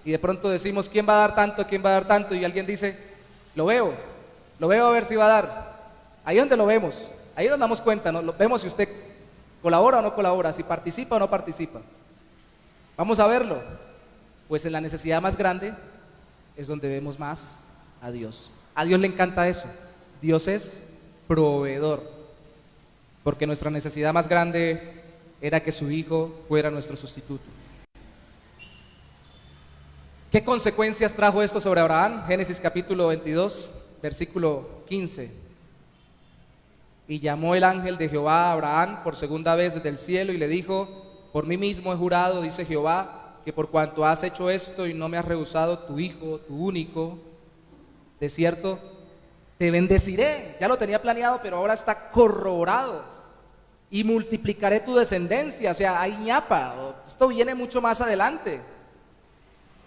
y de pronto decimos, ¿quién va a dar tanto? ¿Quién va a dar tanto? Y alguien dice, lo veo a ver si va a dar. Ahí es donde lo vemos, ahí nos damos cuenta, ¿no? Lo vemos si usted colabora o no colabora, si participa o no participa. Vamos a verlo. Pues en la necesidad más grande es donde vemos más a Dios. A Dios le encanta eso. Dios es proveedor, porque nuestra necesidad más grande era que su Hijo fuera nuestro sustituto. ¿Qué consecuencias trajo esto sobre Abraham? Génesis capítulo 22, versículo 15. Y llamó el ángel de Jehová a Abraham por segunda vez desde el cielo y le dijo, por mí mismo he jurado, dice Jehová, que por cuanto has hecho esto y no me has rehusado tu hijo, tu único, de cierto, te bendeciré. Ya lo tenía planeado, pero ahora está corroborado. Y multiplicaré tu descendencia. O sea, hay ñapa. Esto viene mucho más adelante.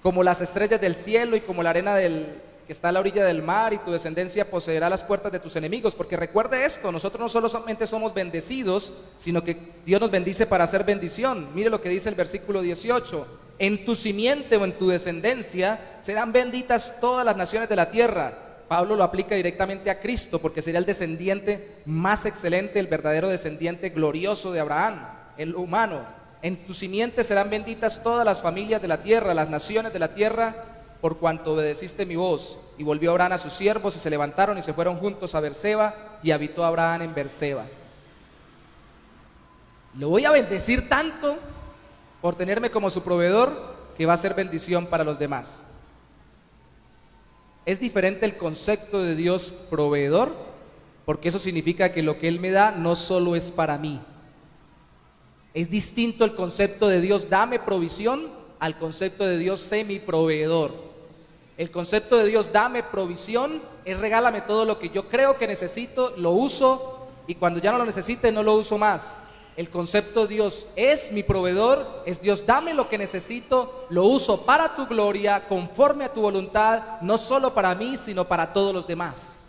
Como las estrellas del cielo y como la arena que está a la orilla del mar, y tu descendencia poseerá las puertas de tus enemigos. Porque recuerde esto, nosotros no solamente somos bendecidos, sino que Dios nos bendice para hacer bendición. Mire lo que dice el versículo 18: en tu simiente o en tu descendencia serán benditas todas las naciones de la tierra. Pablo lo aplica directamente a Cristo, porque sería el descendiente más excelente, el verdadero descendiente glorioso de Abraham, el humano. En tu simiente serán benditas todas las familias de la tierra, las naciones de la tierra, por cuanto obedeciste mi voz. Y volvió Abraham a sus siervos, y se levantaron y se fueron juntos a Berseba, y habitó Abraham en Berseba. Lo voy a bendecir tanto por tenerme como su proveedor, que va a ser bendición para los demás. Es diferente el concepto de Dios proveedor, porque eso significa que lo que Él me da no solo es para mí. Es distinto el concepto de Dios dame provisión al concepto de Dios sé mi proveedor. El concepto de Dios dame provisión es regálame todo lo que yo creo que necesito, lo uso, y cuando ya no lo necesite no lo uso más. El concepto de Dios es mi proveedor, es Dios dame lo que necesito, lo uso para tu gloria, conforme a tu voluntad, no solo para mí, sino para todos los demás.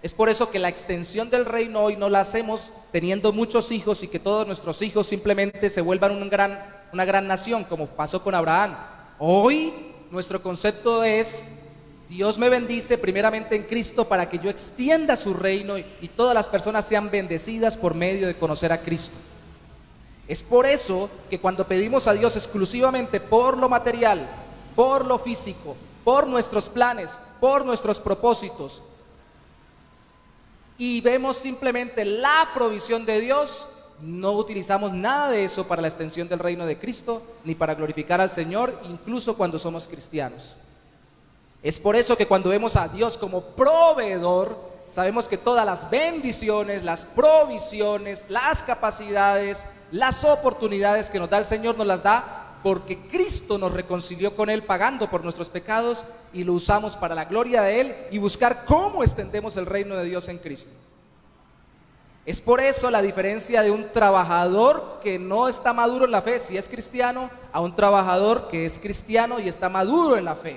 Es por eso que la extensión del reino hoy no la hacemos teniendo muchos hijos y que todos nuestros hijos simplemente se vuelvan una gran nación, como pasó con Abraham. Hoy nuestro concepto es: Dios me bendice primeramente en Cristo para que yo extienda su reino y todas las personas sean bendecidas por medio de conocer a Cristo. Es por eso que cuando pedimos a Dios exclusivamente por lo material, por lo físico, por nuestros planes, por nuestros propósitos, y vemos simplemente la provisión de Dios, no utilizamos nada de eso para la extensión del reino de Cristo, ni para glorificar al Señor, incluso cuando somos cristianos. Es por eso que cuando vemos a Dios como proveedor, sabemos que todas las bendiciones, las provisiones, las capacidades, las oportunidades que nos da el Señor nos las da porque Cristo nos reconcilió con Él pagando por nuestros pecados, y lo usamos para la gloria de Él y buscar cómo extendemos el reino de Dios en Cristo. Es por eso la diferencia de un trabajador que no está maduro en la fe, si es cristiano, a un trabajador que es cristiano y está maduro en la fe.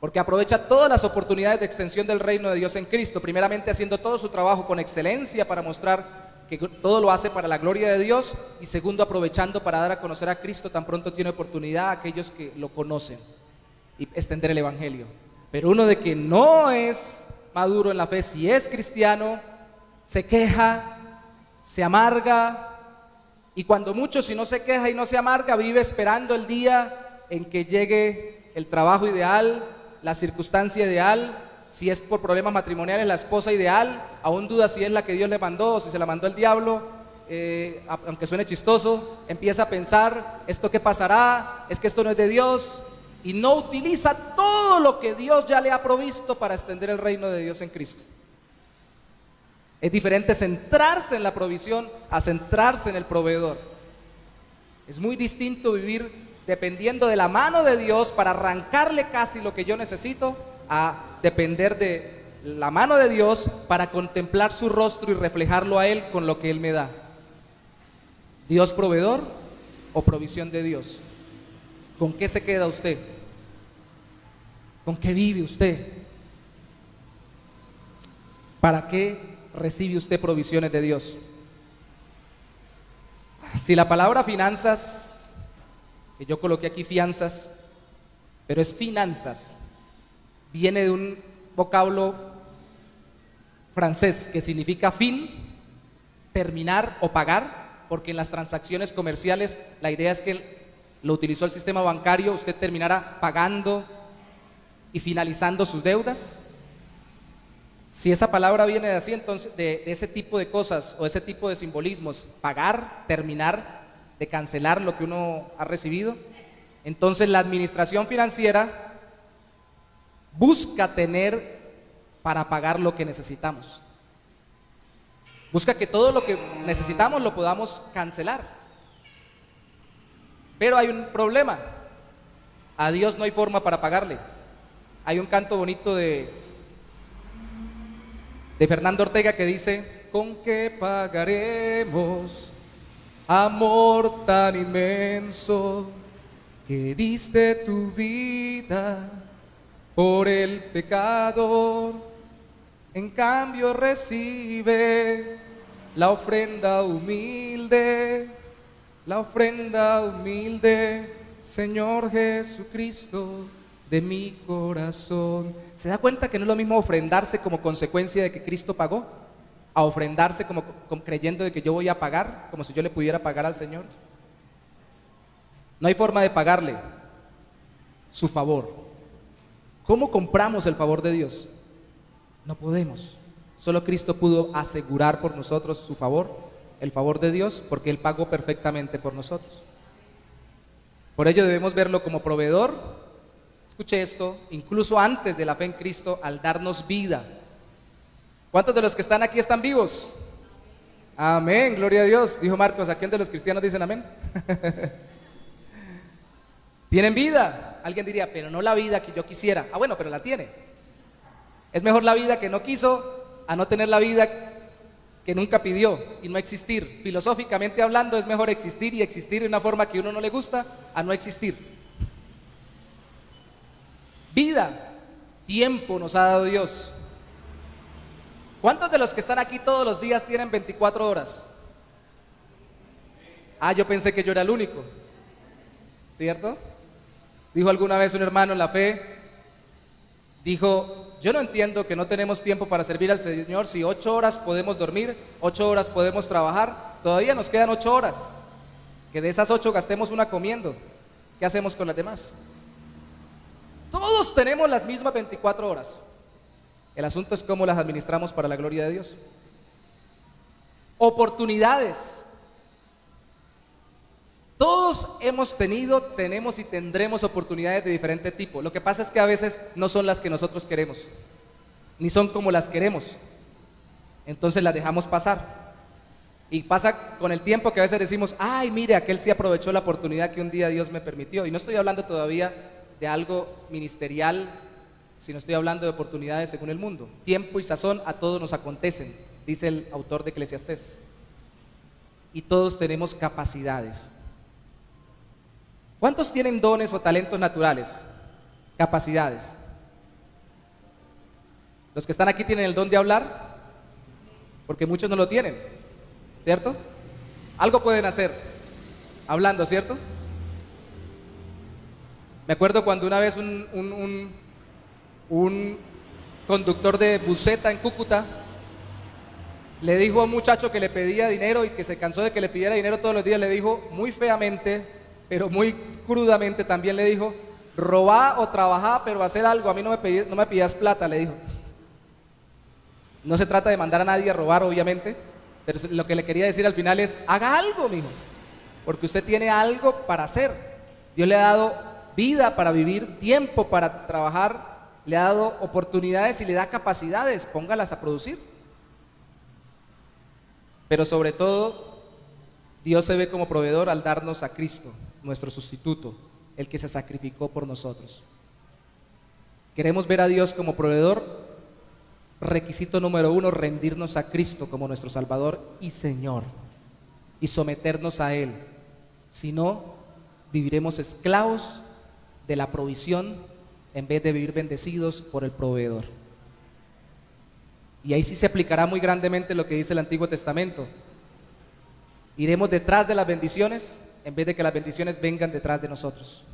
Porque aprovecha todas las oportunidades de extensión del reino de Dios en Cristo, primeramente haciendo todo su trabajo con excelencia para mostrar que todo lo hace para la gloria de Dios, y segundo, aprovechando para dar a conocer a Cristo tan pronto tiene oportunidad a aquellos que lo conocen y extender el evangelio. Pero uno de que no es maduro en la fe, si es cristiano, se queja, se amarga, y cuando mucho, si no se queja y no se amarga, vive esperando el día en que llegue el trabajo ideal, la circunstancia ideal. Si es por problemas matrimoniales, la esposa ideal, aún duda si es la que Dios le mandó o si se la mandó el diablo, aunque suene chistoso, empieza a pensar, ¿esto qué pasará? Es que esto no es de Dios, y no utiliza todo lo que Dios ya le ha provisto para extender el reino de Dios en Cristo. Es diferente centrarse en la provisión a centrarse en el proveedor. Es muy distinto vivir dependiendo de la mano de Dios para arrancarle casi lo que yo necesito, a depender de la mano de Dios para contemplar su rostro y reflejarlo a Él con lo que Él me da. ¿Dios proveedor o provisión de Dios? ¿Con qué se queda usted? ¿Con qué vive usted? ¿Para qué recibe usted provisiones de Dios? Si la palabra finanzas, que yo coloqué aquí fianzas, pero es finanzas, viene de un vocablo francés que significa fin, terminar o pagar, porque en las transacciones comerciales la idea es que lo utilizó el sistema bancario, usted terminara pagando y finalizando sus deudas. Si esa palabra viene de así, entonces de ese tipo de cosas o ese tipo de simbolismos, pagar, terminar, de cancelar lo que uno ha recibido, entonces la administración financiera busca tener para pagar lo que necesitamos. Busca que todo lo que necesitamos lo podamos cancelar. Pero hay un problema. A Dios no hay forma para pagarle. Hay un canto bonito de Fernando Ortega que dice: ¿con qué pagaremos amor tan inmenso que diste tu vida por el pecador? En cambio recibe la ofrenda humilde, Señor Jesucristo, de mi corazón. ¿Se da cuenta que no es lo mismo ofrendarse como consecuencia de que Cristo pagó, a ofrendarse como creyendo de que yo voy a pagar, como si yo le pudiera pagar al Señor? No hay forma de pagarle su favor. ¿Cómo compramos el favor de Dios? No podemos. Solo Cristo pudo asegurar por nosotros su favor, el favor de Dios, porque Él pagó perfectamente por nosotros. Por ello debemos verlo como proveedor. Escuche esto, incluso antes de la fe en Cristo, al darnos vida. ¿Cuántos de los que están aquí están vivos? Amén, gloria a Dios. Dijo Marcos, ¿a quién de los cristianos dicen amén? Tienen vida. Alguien diría, pero no la vida que yo quisiera. Ah, bueno, pero la tiene. Es mejor la vida que no quiso a no tener la vida que nunca pidió y no existir. Filosóficamente hablando, es mejor existir y existir de una forma que a uno no le gusta a no existir. Vida, tiempo nos ha dado Dios. ¿Cuántos de los que están aquí todos los días tienen 24 horas? Ah, yo pensé que yo era el único. ¿Cierto? Dijo alguna vez un hermano en la fe, dijo: yo no entiendo que no tenemos tiempo para servir al Señor. Si 8 horas podemos dormir, 8 horas podemos trabajar, todavía nos quedan 8 horas. Que de esas 8 gastemos una comiendo. ¿Qué hacemos con las demás? Todos tenemos las mismas 24 horas. El asunto es cómo las administramos para la gloria de Dios. Oportunidades. Todos hemos tenido, tenemos y tendremos oportunidades de diferente tipo. Lo que pasa es que a veces no son las que nosotros queremos, ni son como las queremos. Entonces las dejamos pasar. Y pasa con el tiempo que a veces decimos, ay, mire, aquel sí aprovechó la oportunidad que un día Dios me permitió. Y no estoy hablando todavía de algo ministerial, sino estoy hablando de oportunidades según el mundo. Tiempo y sazón a todos nos acontecen, dice el autor de Eclesiastés. Y todos tenemos capacidades. ¿Cuántos tienen dones o talentos naturales? Capacidades. Los que están aquí tienen el don de hablar, porque muchos no lo tienen, ¿cierto? Algo pueden hacer, hablando, ¿cierto? Me acuerdo cuando una vez un conductor de buseta en Cúcuta le dijo a un muchacho que le pedía dinero y que se cansó de que le pidiera dinero todos los días, le dijo muy feamente, pero muy crudamente también le dijo, robá o trabajá, pero hacer algo, a mí no me pidas plata, le dijo. No se trata de mandar a nadie a robar, obviamente, pero lo que le quería decir al final es, haga algo, mijo, porque usted tiene algo para hacer. Dios le ha dado vida para vivir, tiempo para trabajar, le ha dado oportunidades y le da capacidades, póngalas a producir. Pero sobre todo, Dios se ve como proveedor al darnos a Cristo, nuestro sustituto, el que se sacrificó por nosotros. ¿Queremos ver a Dios como proveedor? Requisito número 1, rendirnos a Cristo como nuestro Salvador y Señor, y someternos a Él. Si no, viviremos esclavos de la provisión en vez de vivir bendecidos por el proveedor. Y ahí sí se aplicará muy grandemente lo que dice el Antiguo Testamento. Iremos detrás de las bendiciones en vez de que las bendiciones vengan detrás de nosotros.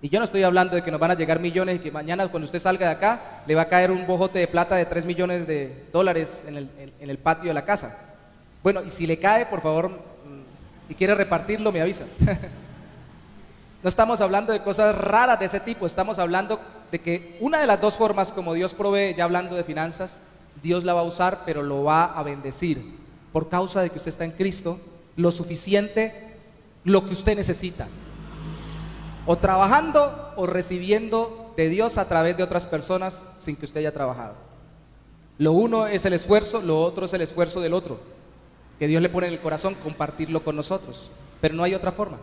Y yo no estoy hablando de que nos van a llegar millones y que mañana cuando usted salga de acá le va a caer un bojote de plata de 3 millones de dólares en el patio de la casa. Bueno, y si le cae, por favor, y quiere repartirlo, me avisa. No estamos hablando de cosas raras de ese tipo, estamos hablando de que una de las dos formas como Dios provee, ya hablando de finanzas, Dios la va a usar, pero lo va a bendecir por causa de que usted está en Cristo, lo suficiente, lo que usted necesita, o trabajando o recibiendo de Dios a través de otras personas sin que usted haya trabajado. Lo uno es el esfuerzo, lo otro es el esfuerzo del otro, que Dios le pone en el corazón compartirlo con nosotros, pero no hay otra forma.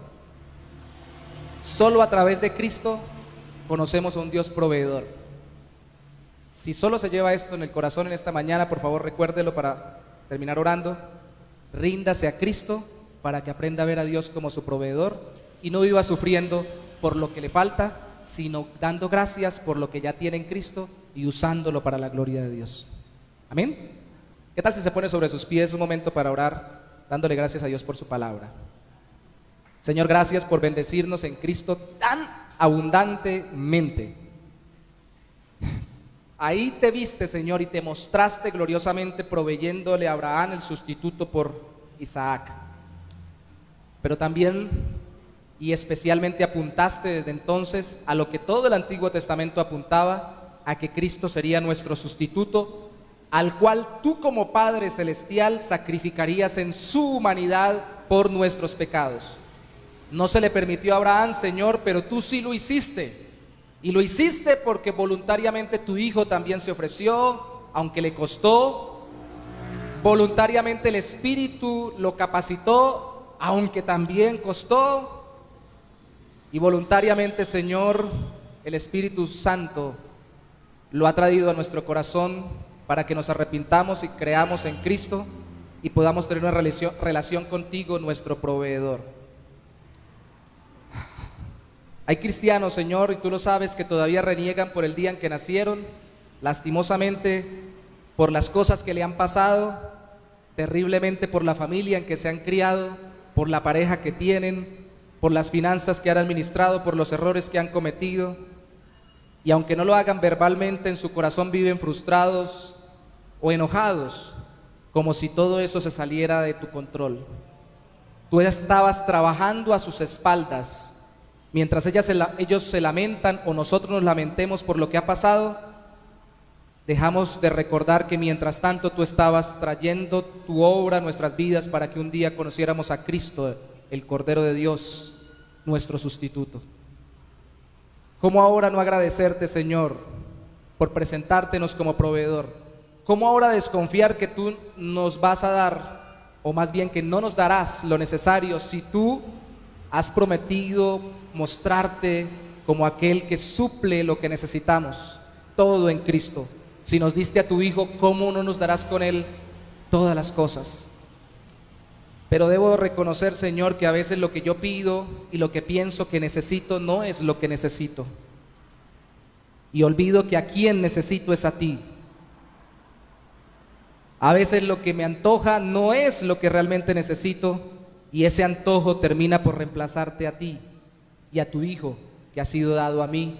Solo a través de Cristo conocemos a un Dios proveedor. Si solo se lleva esto en el corazón en esta mañana, por favor recuérdelo para terminar orando. Ríndase a Cristo para que aprenda a ver a Dios como su proveedor y no viva sufriendo por lo que le falta, sino dando gracias por lo que ya tiene en Cristo y usándolo para la gloria de Dios. Amén. ¿Qué tal si se pone sobre sus pies un momento para orar, dándole gracias a Dios por su palabra? Señor, gracias por bendecirnos en Cristo tan abundantemente. Ahí te viste, Señor, y te mostraste gloriosamente proveyéndole a Abraham el sustituto por Isaac. Pero también y especialmente apuntaste desde entonces a lo que todo el Antiguo Testamento apuntaba, a que Cristo sería nuestro sustituto, al cual tú como Padre Celestial sacrificarías en su humanidad por nuestros pecados. No se le permitió a Abraham, Señor, pero tú sí lo hiciste. Y lo hiciste porque voluntariamente tu Hijo también se ofreció, aunque le costó. Voluntariamente el Espíritu lo capacitó, aunque también costó. Y voluntariamente, Señor, el Espíritu Santo lo ha traído a nuestro corazón para que nos arrepintamos y creamos en Cristo y podamos tener una relación contigo, nuestro proveedor. Hay cristianos, Señor, y tú lo sabes, que todavía reniegan por el día en que nacieron, lastimosamente por las cosas que le han pasado, terriblemente por la familia en que se han criado, por la pareja que tienen, por las finanzas que han administrado, por los errores que han cometido. Y aunque no lo hagan verbalmente, en su corazón viven frustrados o enojados, como si todo eso se saliera de tu control. Tú estabas trabajando a sus espaldas. Mientras ellos se lamentan o nosotros nos lamentemos por lo que ha pasado, dejamos de recordar que mientras tanto tú estabas trayendo tu obra a nuestras vidas para que un día conociéramos a Cristo, el Cordero de Dios, nuestro sustituto. ¿Cómo ahora no agradecerte, Señor, por presentártenos como proveedor? ¿Cómo ahora desconfiar que tú nos vas a dar, o más bien que no nos darás lo necesario si tú has prometido mostrarte como aquel que suple lo que necesitamos, todo en Cristo? Si nos diste a tu Hijo, ¿cómo no nos darás con Él todas las cosas? Pero debo reconocer, Señor, que a veces lo que yo pido y lo que pienso que necesito no es lo que necesito. Y olvido que a quien necesito es a ti. A veces lo que me antoja no es lo que realmente necesito, y ese antojo termina por reemplazarte a ti y a tu Hijo, que ha sido dado a mí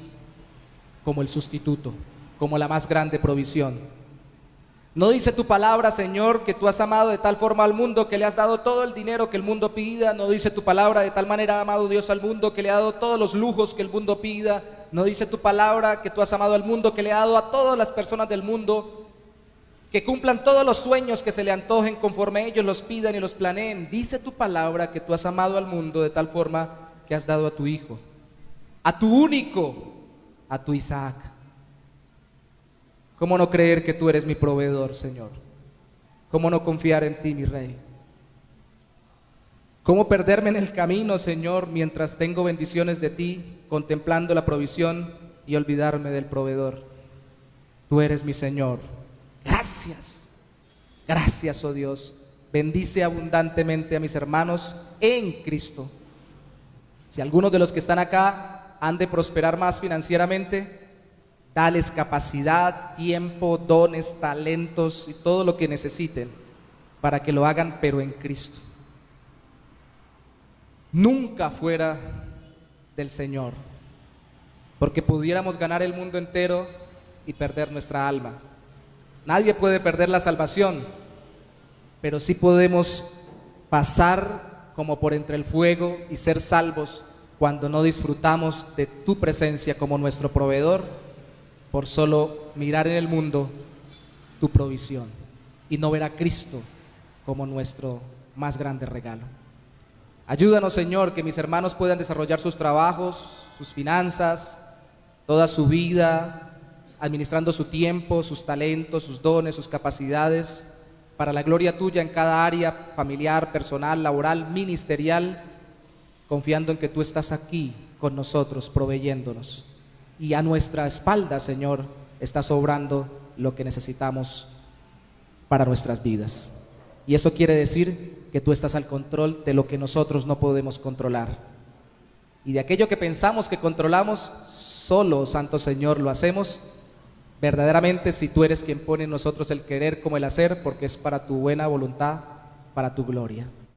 como el sustituto, como la más grande provisión. ¿No dice tu palabra, Señor, que tú has amado de tal forma al mundo que le has dado todo el dinero que el mundo pida? ¿No dice tu palabra de tal manera ha amado Dios al mundo que le ha dado todos los lujos que el mundo pida? ¿No dice tu palabra que tú has amado al mundo que le ha dado a todas las personas del mundo que cumplan todos los sueños que se le antojen conforme ellos los pidan y los planeen? Dice tu palabra que tú has amado al mundo de tal forma que has dado a tu Hijo, a tu único, a tu Isaac. ¿Cómo no creer que tú eres mi proveedor, Señor? ¿Cómo no confiar en ti, mi Rey? ¿Cómo perderme en el camino, Señor, mientras tengo bendiciones de ti, contemplando la provisión y olvidarme del proveedor? Tú eres mi Señor. Gracias, gracias, oh Dios. Bendice abundantemente a mis hermanos en Cristo. Si algunos de los que están acá han de prosperar más financieramente, dales capacidad, tiempo, dones, talentos y todo lo que necesiten para que lo hagan, pero en Cristo. Nunca fuera del Señor, porque pudiéramos ganar el mundo entero y perder nuestra alma. Nadie puede perder la salvación, pero sí podemos pasar como por entre el fuego y ser salvos cuando no disfrutamos de tu presencia como nuestro proveedor, por solo mirar en el mundo tu provisión y no ver a Cristo como nuestro más grande regalo. Ayúdanos, Señor, que mis hermanos puedan desarrollar sus trabajos, sus finanzas, toda su vida, administrando su tiempo, sus talentos, sus dones, sus capacidades, para la gloria tuya en cada área familiar, personal, laboral, ministerial, confiando en que tú estás aquí con nosotros, proveyéndonos. Y a nuestra espalda, Señor, estás obrando lo que necesitamos para nuestras vidas. Y eso quiere decir que tú estás al control de lo que nosotros no podemos controlar. Y de aquello que pensamos que controlamos, solo, Santo Señor, lo hacemos verdaderamente si tú eres quien pone en nosotros el querer como el hacer, porque es para tu buena voluntad, para tu gloria.